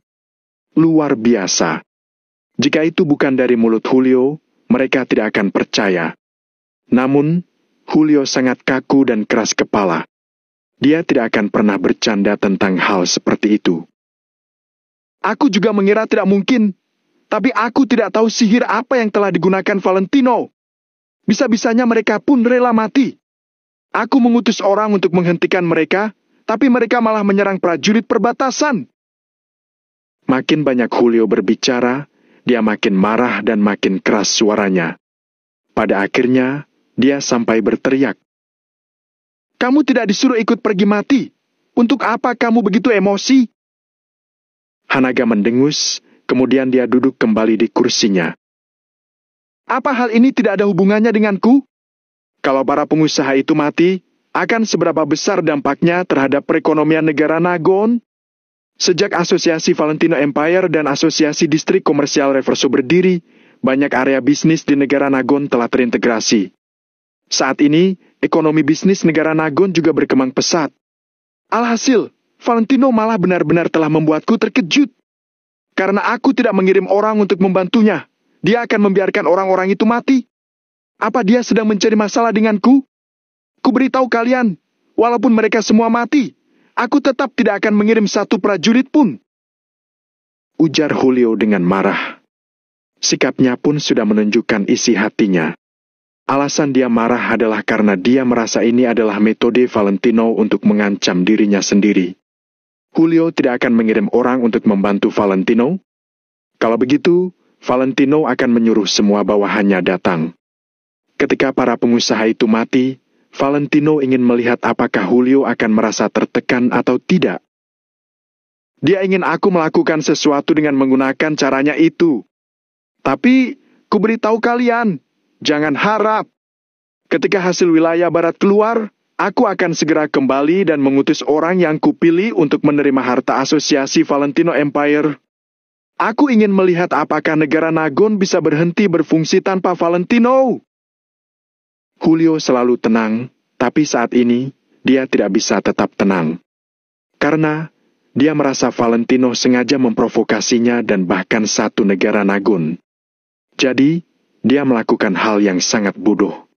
Luar biasa. Jika itu bukan dari mulut Julio, mereka tidak akan percaya. Namun, Julio sangat kaku dan keras kepala. Dia tidak akan pernah bercanda tentang hal seperti itu. Aku juga mengira tidak mungkin, tapi aku tidak tahu sihir apa yang telah digunakan Valentino. Bisa-bisanya mereka pun rela mati. Aku mengutus orang untuk menghentikan mereka, tapi mereka malah menyerang prajurit perbatasan. Makin banyak Julio berbicara, dia makin marah dan makin keras suaranya. Pada akhirnya, dia sampai berteriak. Kamu tidak disuruh ikut pergi mati. Untuk apa kamu begitu emosi? Hanaga mendengus, kemudian dia duduk kembali di kursinya. Apa hal ini tidak ada hubungannya denganku? Kalau para pengusaha itu mati, akan seberapa besar dampaknya terhadap perekonomian negara Nagon? Sejak Asosiasi Valentino Empire dan Asosiasi Distrik Komersial Reverso berdiri, banyak area bisnis di negara Nagon telah terintegrasi. Saat ini, ekonomi bisnis negara Nagon juga berkembang pesat. Alhasil, Valentino malah benar-benar telah membuatku terkejut. Karena aku tidak mengirim orang untuk membantunya, dia akan membiarkan orang-orang itu mati. Apa dia sedang mencari masalah denganku? Ku beritahu kalian, walaupun mereka semua mati, aku tetap tidak akan mengirim satu prajurit pun. Ujar Julio dengan marah. Sikapnya pun sudah menunjukkan isi hatinya. Alasan dia marah adalah karena dia merasa ini adalah metode Valentino untuk mengancam dirinya sendiri. Julio tidak akan mengirim orang untuk membantu Valentino. Kalau begitu, Valentino akan menyuruh semua bawahannya datang. Ketika para pengusaha itu mati, Valentino ingin melihat apakah Julio akan merasa tertekan atau tidak. Dia ingin aku melakukan sesuatu dengan menggunakan caranya itu. Tapi, ku beritahu kalian, jangan harap. Ketika hasil wilayah barat keluar, aku akan segera kembali dan mengutus orang yang kupilih untuk menerima harta asosiasi Valentino Empire. Aku ingin melihat apakah negara Nagon bisa berhenti berfungsi tanpa Valentino. Julio selalu tenang, tapi saat ini dia tidak bisa tetap tenang. Karena dia merasa Valentino sengaja memprovokasinya dan bahkan satu negara Nagon. Jadi, dia melakukan hal yang sangat bodoh.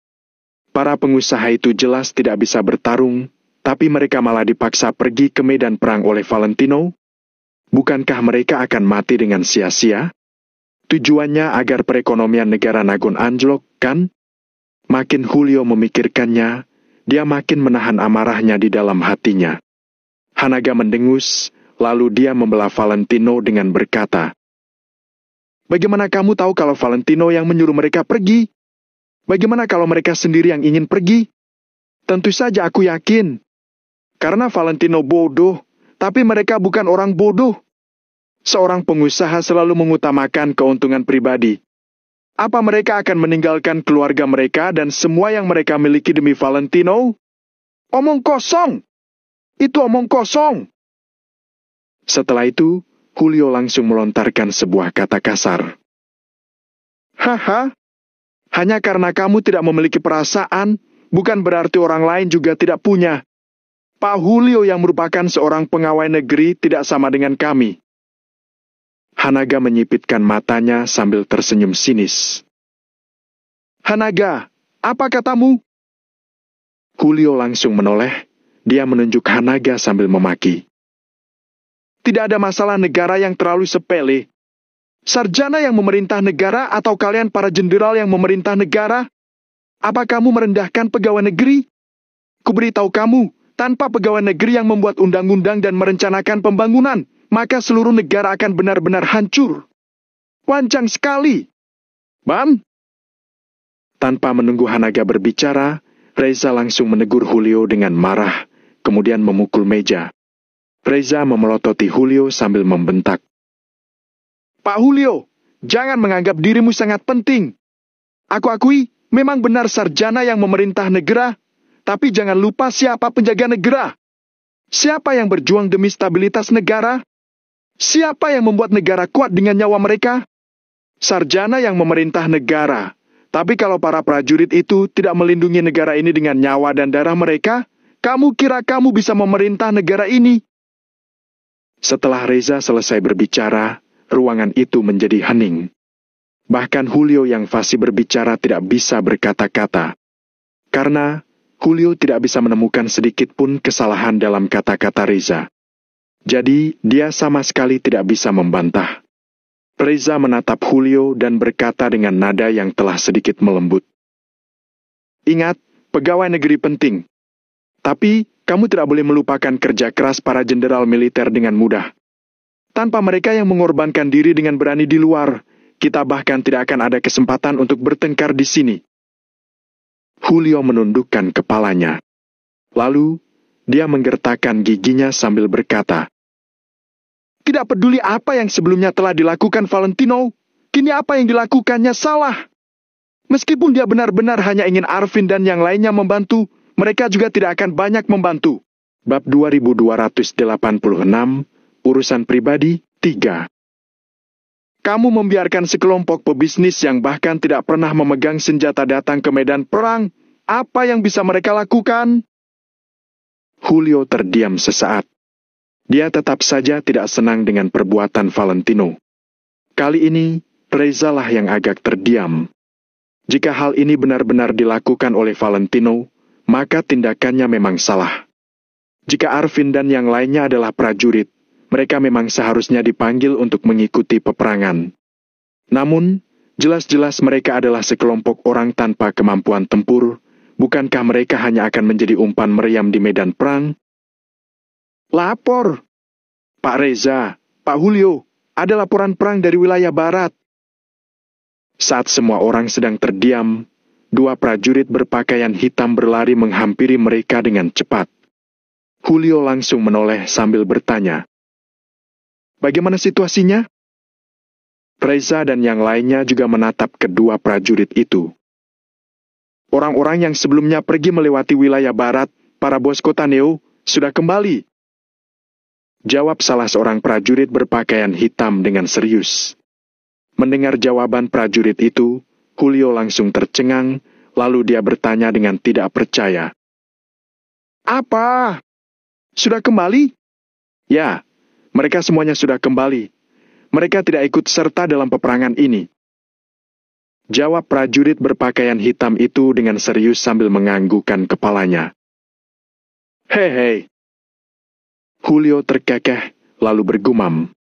Para pengusaha itu jelas tidak bisa bertarung, tapi mereka malah dipaksa pergi ke medan perang oleh Valentino. Bukankah mereka akan mati dengan sia-sia? Tujuannya agar perekonomian negara Nagon anjlok, kan? Makin Julio memikirkannya, dia makin menahan amarahnya di dalam hatinya. Hanaga mendengus, lalu dia membelah Valentino dengan berkata, Bagaimana kamu tahu kalau Valentino yang menyuruh mereka pergi? Bagaimana kalau mereka sendiri yang ingin pergi? Tentu saja aku yakin. Karena Valentino bodoh, tapi mereka bukan orang bodoh. Seorang pengusaha selalu mengutamakan keuntungan pribadi. Apa mereka akan meninggalkan keluarga mereka dan semua yang mereka miliki demi Valentino? Omong kosong! Itu omong kosong! Setelah itu, Julio langsung melontarkan sebuah kata kasar. Haha, hanya karena kamu tidak memiliki perasaan, bukan berarti orang lain juga tidak punya. Pak Julio yang merupakan seorang pegawai negeri tidak sama dengan kami. Hanaga menyipitkan matanya sambil tersenyum sinis. Hanaga, apa katamu? Julio langsung menoleh, dia menunjuk Hanaga sambil memaki. Tidak ada masalah negara yang terlalu sepele. Sarjana yang memerintah negara atau kalian para jenderal yang memerintah negara? Apa kamu merendahkan pegawai negeri? Kuberitahu kamu, tanpa pegawai negeri yang membuat undang-undang dan merencanakan pembangunan, maka seluruh negara akan benar-benar hancur. Wancang sekali. Bam! Tanpa menunggu Hanaga berbicara, Reza langsung menegur Julio dengan marah, kemudian memukul meja. Reza memelototi Julio sambil membentak. Pak Julio, jangan menganggap dirimu sangat penting. Aku akui, memang benar sarjana yang memerintah negara, tapi jangan lupa siapa penjaga negara. Siapa yang berjuang demi stabilitas negara? Siapa yang membuat negara kuat dengan nyawa mereka? Sarjana yang memerintah negara. Tapi kalau para prajurit itu tidak melindungi negara ini dengan nyawa dan darah mereka, kamu kira kamu bisa memerintah negara ini? Setelah Reza selesai berbicara, ruangan itu menjadi hening. Bahkan Julio yang fasih berbicara tidak bisa berkata-kata. Karena Julio tidak bisa menemukan sedikit pun kesalahan dalam kata-kata Reza. Jadi, dia sama sekali tidak bisa membantah. Reza menatap Julio dan berkata dengan nada yang telah sedikit melembut. Ingat, pegawai negeri penting. Tapi, kamu tidak boleh melupakan kerja keras para jenderal militer dengan mudah. Tanpa mereka yang mengorbankan diri dengan berani di luar, kita bahkan tidak akan ada kesempatan untuk bertengkar di sini. Julio menundukkan kepalanya. Lalu, dia menggertakkan giginya sambil berkata, tidak peduli apa yang sebelumnya telah dilakukan Valentino, kini apa yang dilakukannya salah. Meskipun dia benar-benar hanya ingin Arvin dan yang lainnya membantu, mereka juga tidak akan banyak membantu. Bab 2286, Urusan Pribadi 3. Kamu membiarkan sekelompok pebisnis yang bahkan tidak pernah memegang senjata datang ke medan perang. Apa yang bisa mereka lakukan? Julio terdiam sesaat. Dia tetap saja tidak senang dengan perbuatan Valentino. Kali ini, Reza lah yang agak terdiam. Jika hal ini benar-benar dilakukan oleh Valentino, maka tindakannya memang salah. Jika Arvin dan yang lainnya adalah prajurit, mereka memang seharusnya dipanggil untuk mengikuti peperangan. Namun, jelas-jelas mereka adalah sekelompok orang tanpa kemampuan tempur. Bukankah mereka hanya akan menjadi umpan meriam di medan perang? Lapor! Pak Reza, Pak Julio, ada laporan perang dari wilayah barat. Saat semua orang sedang terdiam, dua prajurit berpakaian hitam berlari menghampiri mereka dengan cepat. Julio langsung menoleh sambil bertanya, bagaimana situasinya? Reza dan yang lainnya juga menatap kedua prajurit itu. Orang-orang yang sebelumnya pergi melewati wilayah barat, para bos kota Neo, sudah kembali. Jawab salah seorang prajurit berpakaian hitam dengan serius. Mendengar jawaban prajurit itu, Julio langsung tercengang, lalu dia bertanya dengan tidak percaya. Apa? Sudah kembali? Ya, mereka semuanya sudah kembali. Mereka tidak ikut serta dalam peperangan ini. Jawab prajurit berpakaian hitam itu dengan serius sambil menganggukkan kepalanya. Hei. Julio terkekeh, lalu bergumam.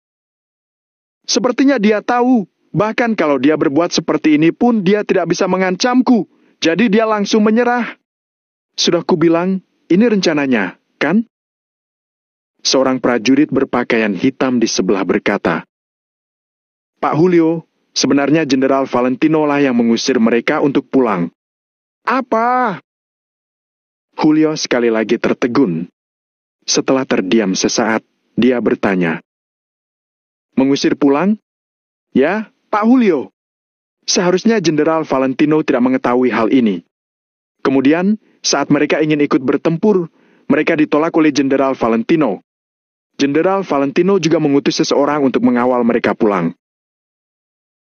Sepertinya dia tahu, bahkan kalau dia berbuat seperti ini pun dia tidak bisa mengancamku, jadi dia langsung menyerah. Sudah kubilang, ini rencananya, kan? Seorang prajurit berpakaian hitam di sebelah berkata, Pak Julio, Sebenarnya Jenderal Valentino lah yang mengusir mereka untuk pulang. Apa? Julio sekali lagi tertegun. Setelah terdiam sesaat, dia bertanya. Mengusir pulang? Ya, Pak Julio. Seharusnya Jenderal Valentino tidak mengetahui hal ini. Kemudian, saat mereka ingin ikut bertempur, mereka ditolak oleh Jenderal Valentino. Jenderal Valentino juga mengutus seseorang untuk mengawal mereka pulang.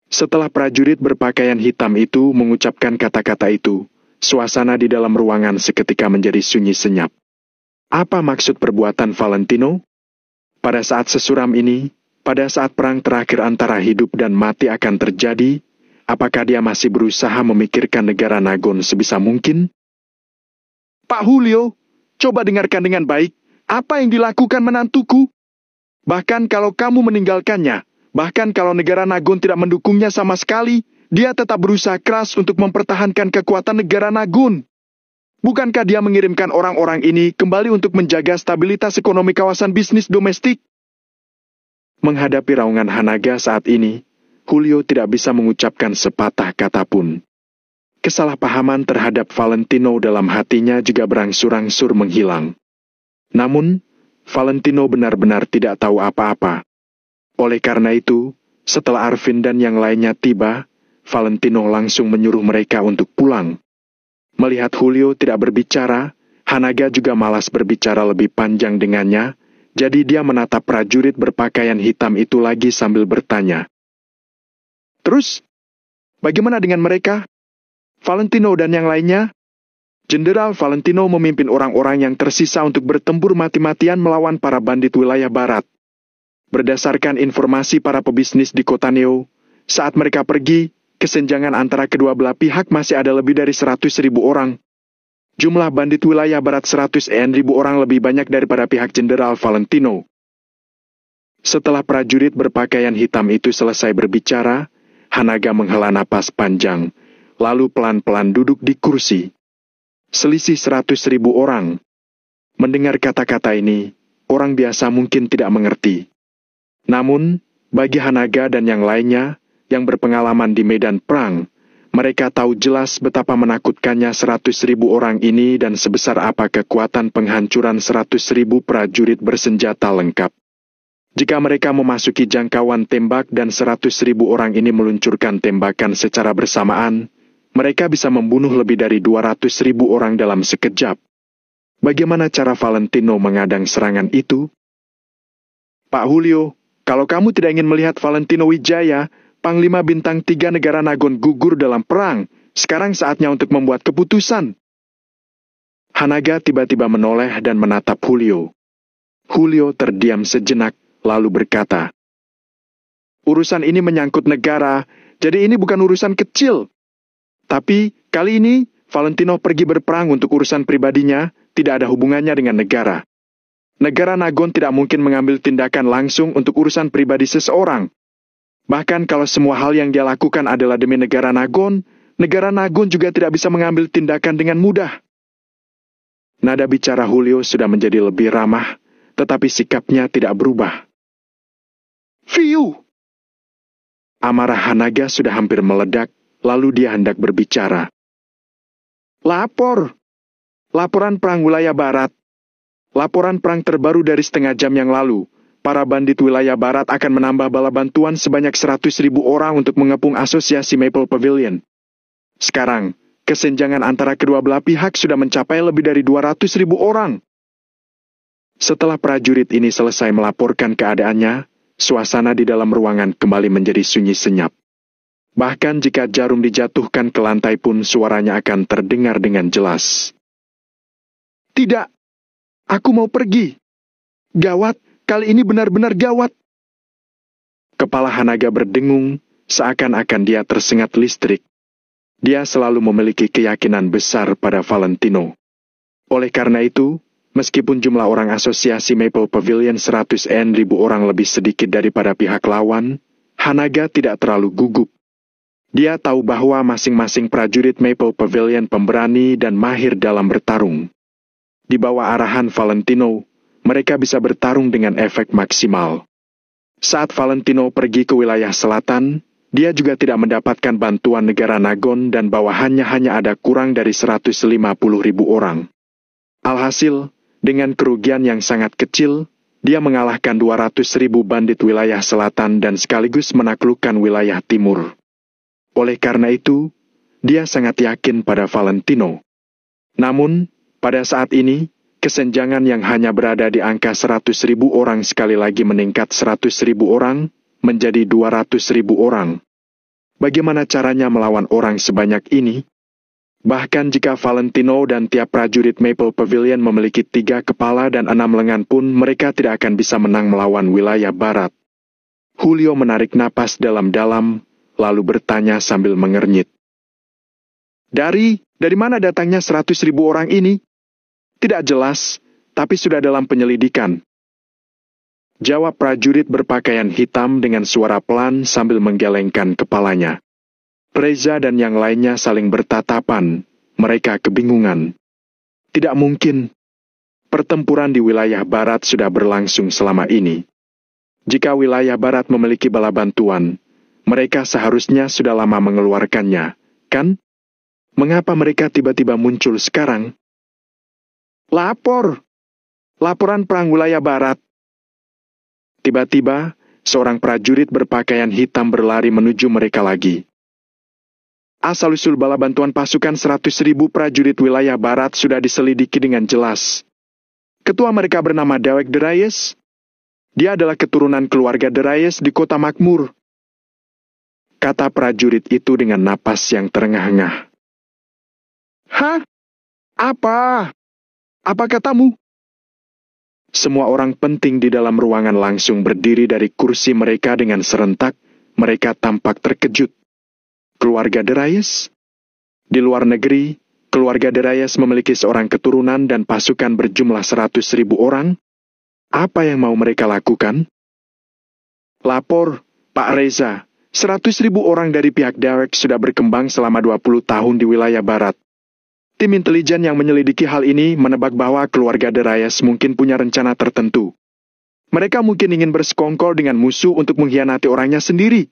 Setelah prajurit berpakaian hitam itu mengucapkan kata-kata itu, suasana di dalam ruangan seketika menjadi sunyi senyap. Apa maksud perbuatan Valentino? Pada saat sesuram ini, pada saat perang terakhir antara hidup dan mati akan terjadi, apakah dia masih berusaha memikirkan negara Nagon sebisa mungkin? Pak Julio, coba dengarkan dengan baik, apa yang dilakukan menantuku? Bahkan kalau kamu meninggalkannya, bahkan kalau negara Nagon tidak mendukungnya sama sekali, dia tetap berusaha keras untuk mempertahankan kekuatan negara Nagon. Bukankah dia mengirimkan orang-orang ini kembali untuk menjaga stabilitas ekonomi kawasan bisnis domestik? Menghadapi raungan Hanaga saat ini, Julio tidak bisa mengucapkan sepatah kata pun. Kesalahpahaman terhadap Valentino dalam hatinya juga berangsur-angsur menghilang. Namun, Valentino benar-benar tidak tahu apa-apa. Oleh karena itu, setelah Arvin dan yang lainnya tiba, Valentino langsung menyuruh mereka untuk pulang. Melihat Julio tidak berbicara, Hanaga juga malas berbicara lebih panjang dengannya, jadi dia menatap prajurit berpakaian hitam itu lagi sambil bertanya. Terus, bagaimana dengan mereka? Valentino dan yang lainnya? Jenderal Valentino memimpin orang-orang yang tersisa untuk bertempur mati-matian melawan para bandit wilayah barat. Berdasarkan informasi para pebisnis di kota Neo, saat mereka pergi, kesenjangan antara kedua belah pihak masih ada lebih dari 100.000 orang. Jumlah bandit wilayah barat 100.000 orang lebih banyak daripada pihak Jenderal Valentino. Setelah prajurit berpakaian hitam itu selesai berbicara, Hanaga menghela napas panjang, lalu pelan-pelan duduk di kursi. Selisih 100.000 orang. Mendengar kata-kata ini, orang biasa mungkin tidak mengerti. Namun, bagi Hanaga dan yang lainnya, yang berpengalaman di medan perang, mereka tahu jelas betapa menakutkannya 100.000 orang ini dan sebesar apa kekuatan penghancuran 100.000 prajurit bersenjata lengkap. Jika mereka memasuki jangkauan tembak dan 100.000 orang ini meluncurkan tembakan secara bersamaan, mereka bisa membunuh lebih dari 200.000 orang dalam sekejap. Bagaimana cara Valentino mengadang serangan itu? Pak Julio, kalau kamu tidak ingin melihat Valentino Wijaya, Panglima Bintang 3 negara Nagon gugur dalam perang, sekarang saatnya untuk membuat keputusan. Hanaga tiba-tiba menoleh dan menatap Julio. Julio terdiam sejenak, lalu berkata, urusan ini menyangkut negara, jadi ini bukan urusan kecil. Tapi, kali ini, Valentino pergi berperang untuk urusan pribadinya, tidak ada hubungannya dengan negara. Negara Nagon tidak mungkin mengambil tindakan langsung untuk urusan pribadi seseorang. Bahkan kalau semua hal yang dia lakukan adalah demi negara Nagon juga tidak bisa mengambil tindakan dengan mudah. Nada bicara Julio sudah menjadi lebih ramah, tetapi sikapnya tidak berubah. Fiu! Amarah Hanaga sudah hampir meledak, lalu dia hendak berbicara. Laporan perang wilayah barat. Laporan perang terbaru dari setengah jam yang lalu. Para bandit wilayah barat akan menambah bala bantuan sebanyak 100.000 orang untuk mengepung asosiasi Maple Pavilion. Sekarang, kesenjangan antara kedua belah pihak sudah mencapai lebih dari 200.000 orang. Setelah prajurit ini selesai melaporkan keadaannya, suasana di dalam ruangan kembali menjadi sunyi senyap. Bahkan jika jarum dijatuhkan ke lantai pun suaranya akan terdengar dengan jelas. Tidak, aku mau pergi. Gawat. Kali ini benar-benar gawat. Kepala Hanaga berdengung, seakan-akan dia tersengat listrik. Dia selalu memiliki keyakinan besar pada Valentino. Oleh karena itu, meskipun jumlah orang asosiasi Maple Pavilion 100.000 orang lebih sedikit daripada pihak lawan, Hanaga tidak terlalu gugup. Dia tahu bahwa masing-masing prajurit Maple Pavilion pemberani dan mahir dalam bertarung. Di bawah arahan Valentino, mereka bisa bertarung dengan efek maksimal. Saat Valentino pergi ke wilayah selatan, dia juga tidak mendapatkan bantuan negara Nagon dan bawahannya hanya ada kurang dari 150.000 orang. Alhasil, dengan kerugian yang sangat kecil, dia mengalahkan 200.000 bandit wilayah selatan dan sekaligus menaklukkan wilayah timur. Oleh karena itu, dia sangat yakin pada Valentino. Namun, pada saat ini, kesenjangan yang hanya berada di angka 100.000 orang sekali lagi meningkat 100.000 orang, menjadi 200.000 orang. Bagaimana caranya melawan orang sebanyak ini? Bahkan jika Valentino dan tiap prajurit Maple Pavilion memiliki 3 kepala dan 6 lengan pun mereka tidak akan bisa menang melawan wilayah barat. Julio menarik napas dalam-dalam, lalu bertanya sambil mengernyit. Dari mana datangnya 100.000 orang ini? Tidak jelas, tapi sudah dalam penyelidikan. Jawab prajurit berpakaian hitam dengan suara pelan sambil menggelengkan kepalanya. Reza dan yang lainnya saling bertatapan, mereka kebingungan. Tidak mungkin. Pertempuran di wilayah barat sudah berlangsung selama ini. Jika wilayah barat memiliki bala bantuan, mereka seharusnya sudah lama mengeluarkannya, kan? Mengapa mereka tiba-tiba muncul sekarang? Laporan perang wilayah barat. Tiba-tiba, seorang prajurit berpakaian hitam berlari menuju mereka lagi. Asal-usul bala bantuan pasukan 100.000 prajurit wilayah barat sudah diselidiki dengan jelas. Ketua mereka bernama Dawek de Reyes. Dia adalah keturunan keluarga de Reyes di kota makmur. Kata prajurit itu dengan napas yang terengah-engah. Hah? Apa katamu? Semua orang penting di dalam ruangan langsung berdiri dari kursi mereka dengan serentak. Mereka tampak terkejut. Keluarga de Reyes? Di luar negeri, keluarga de Reyes memiliki seorang keturunan dan pasukan berjumlah 100.000 orang. Apa yang mau mereka lakukan? Lapor, Pak Reza. 100.000 orang dari pihak Dawek sudah berkembang selama 20 tahun di wilayah barat. Tim intelijen yang menyelidiki hal ini menebak bahwa keluarga de Reyes mungkin punya rencana tertentu. Mereka mungkin ingin bersekongkol dengan musuh untuk mengkhianati orangnya sendiri.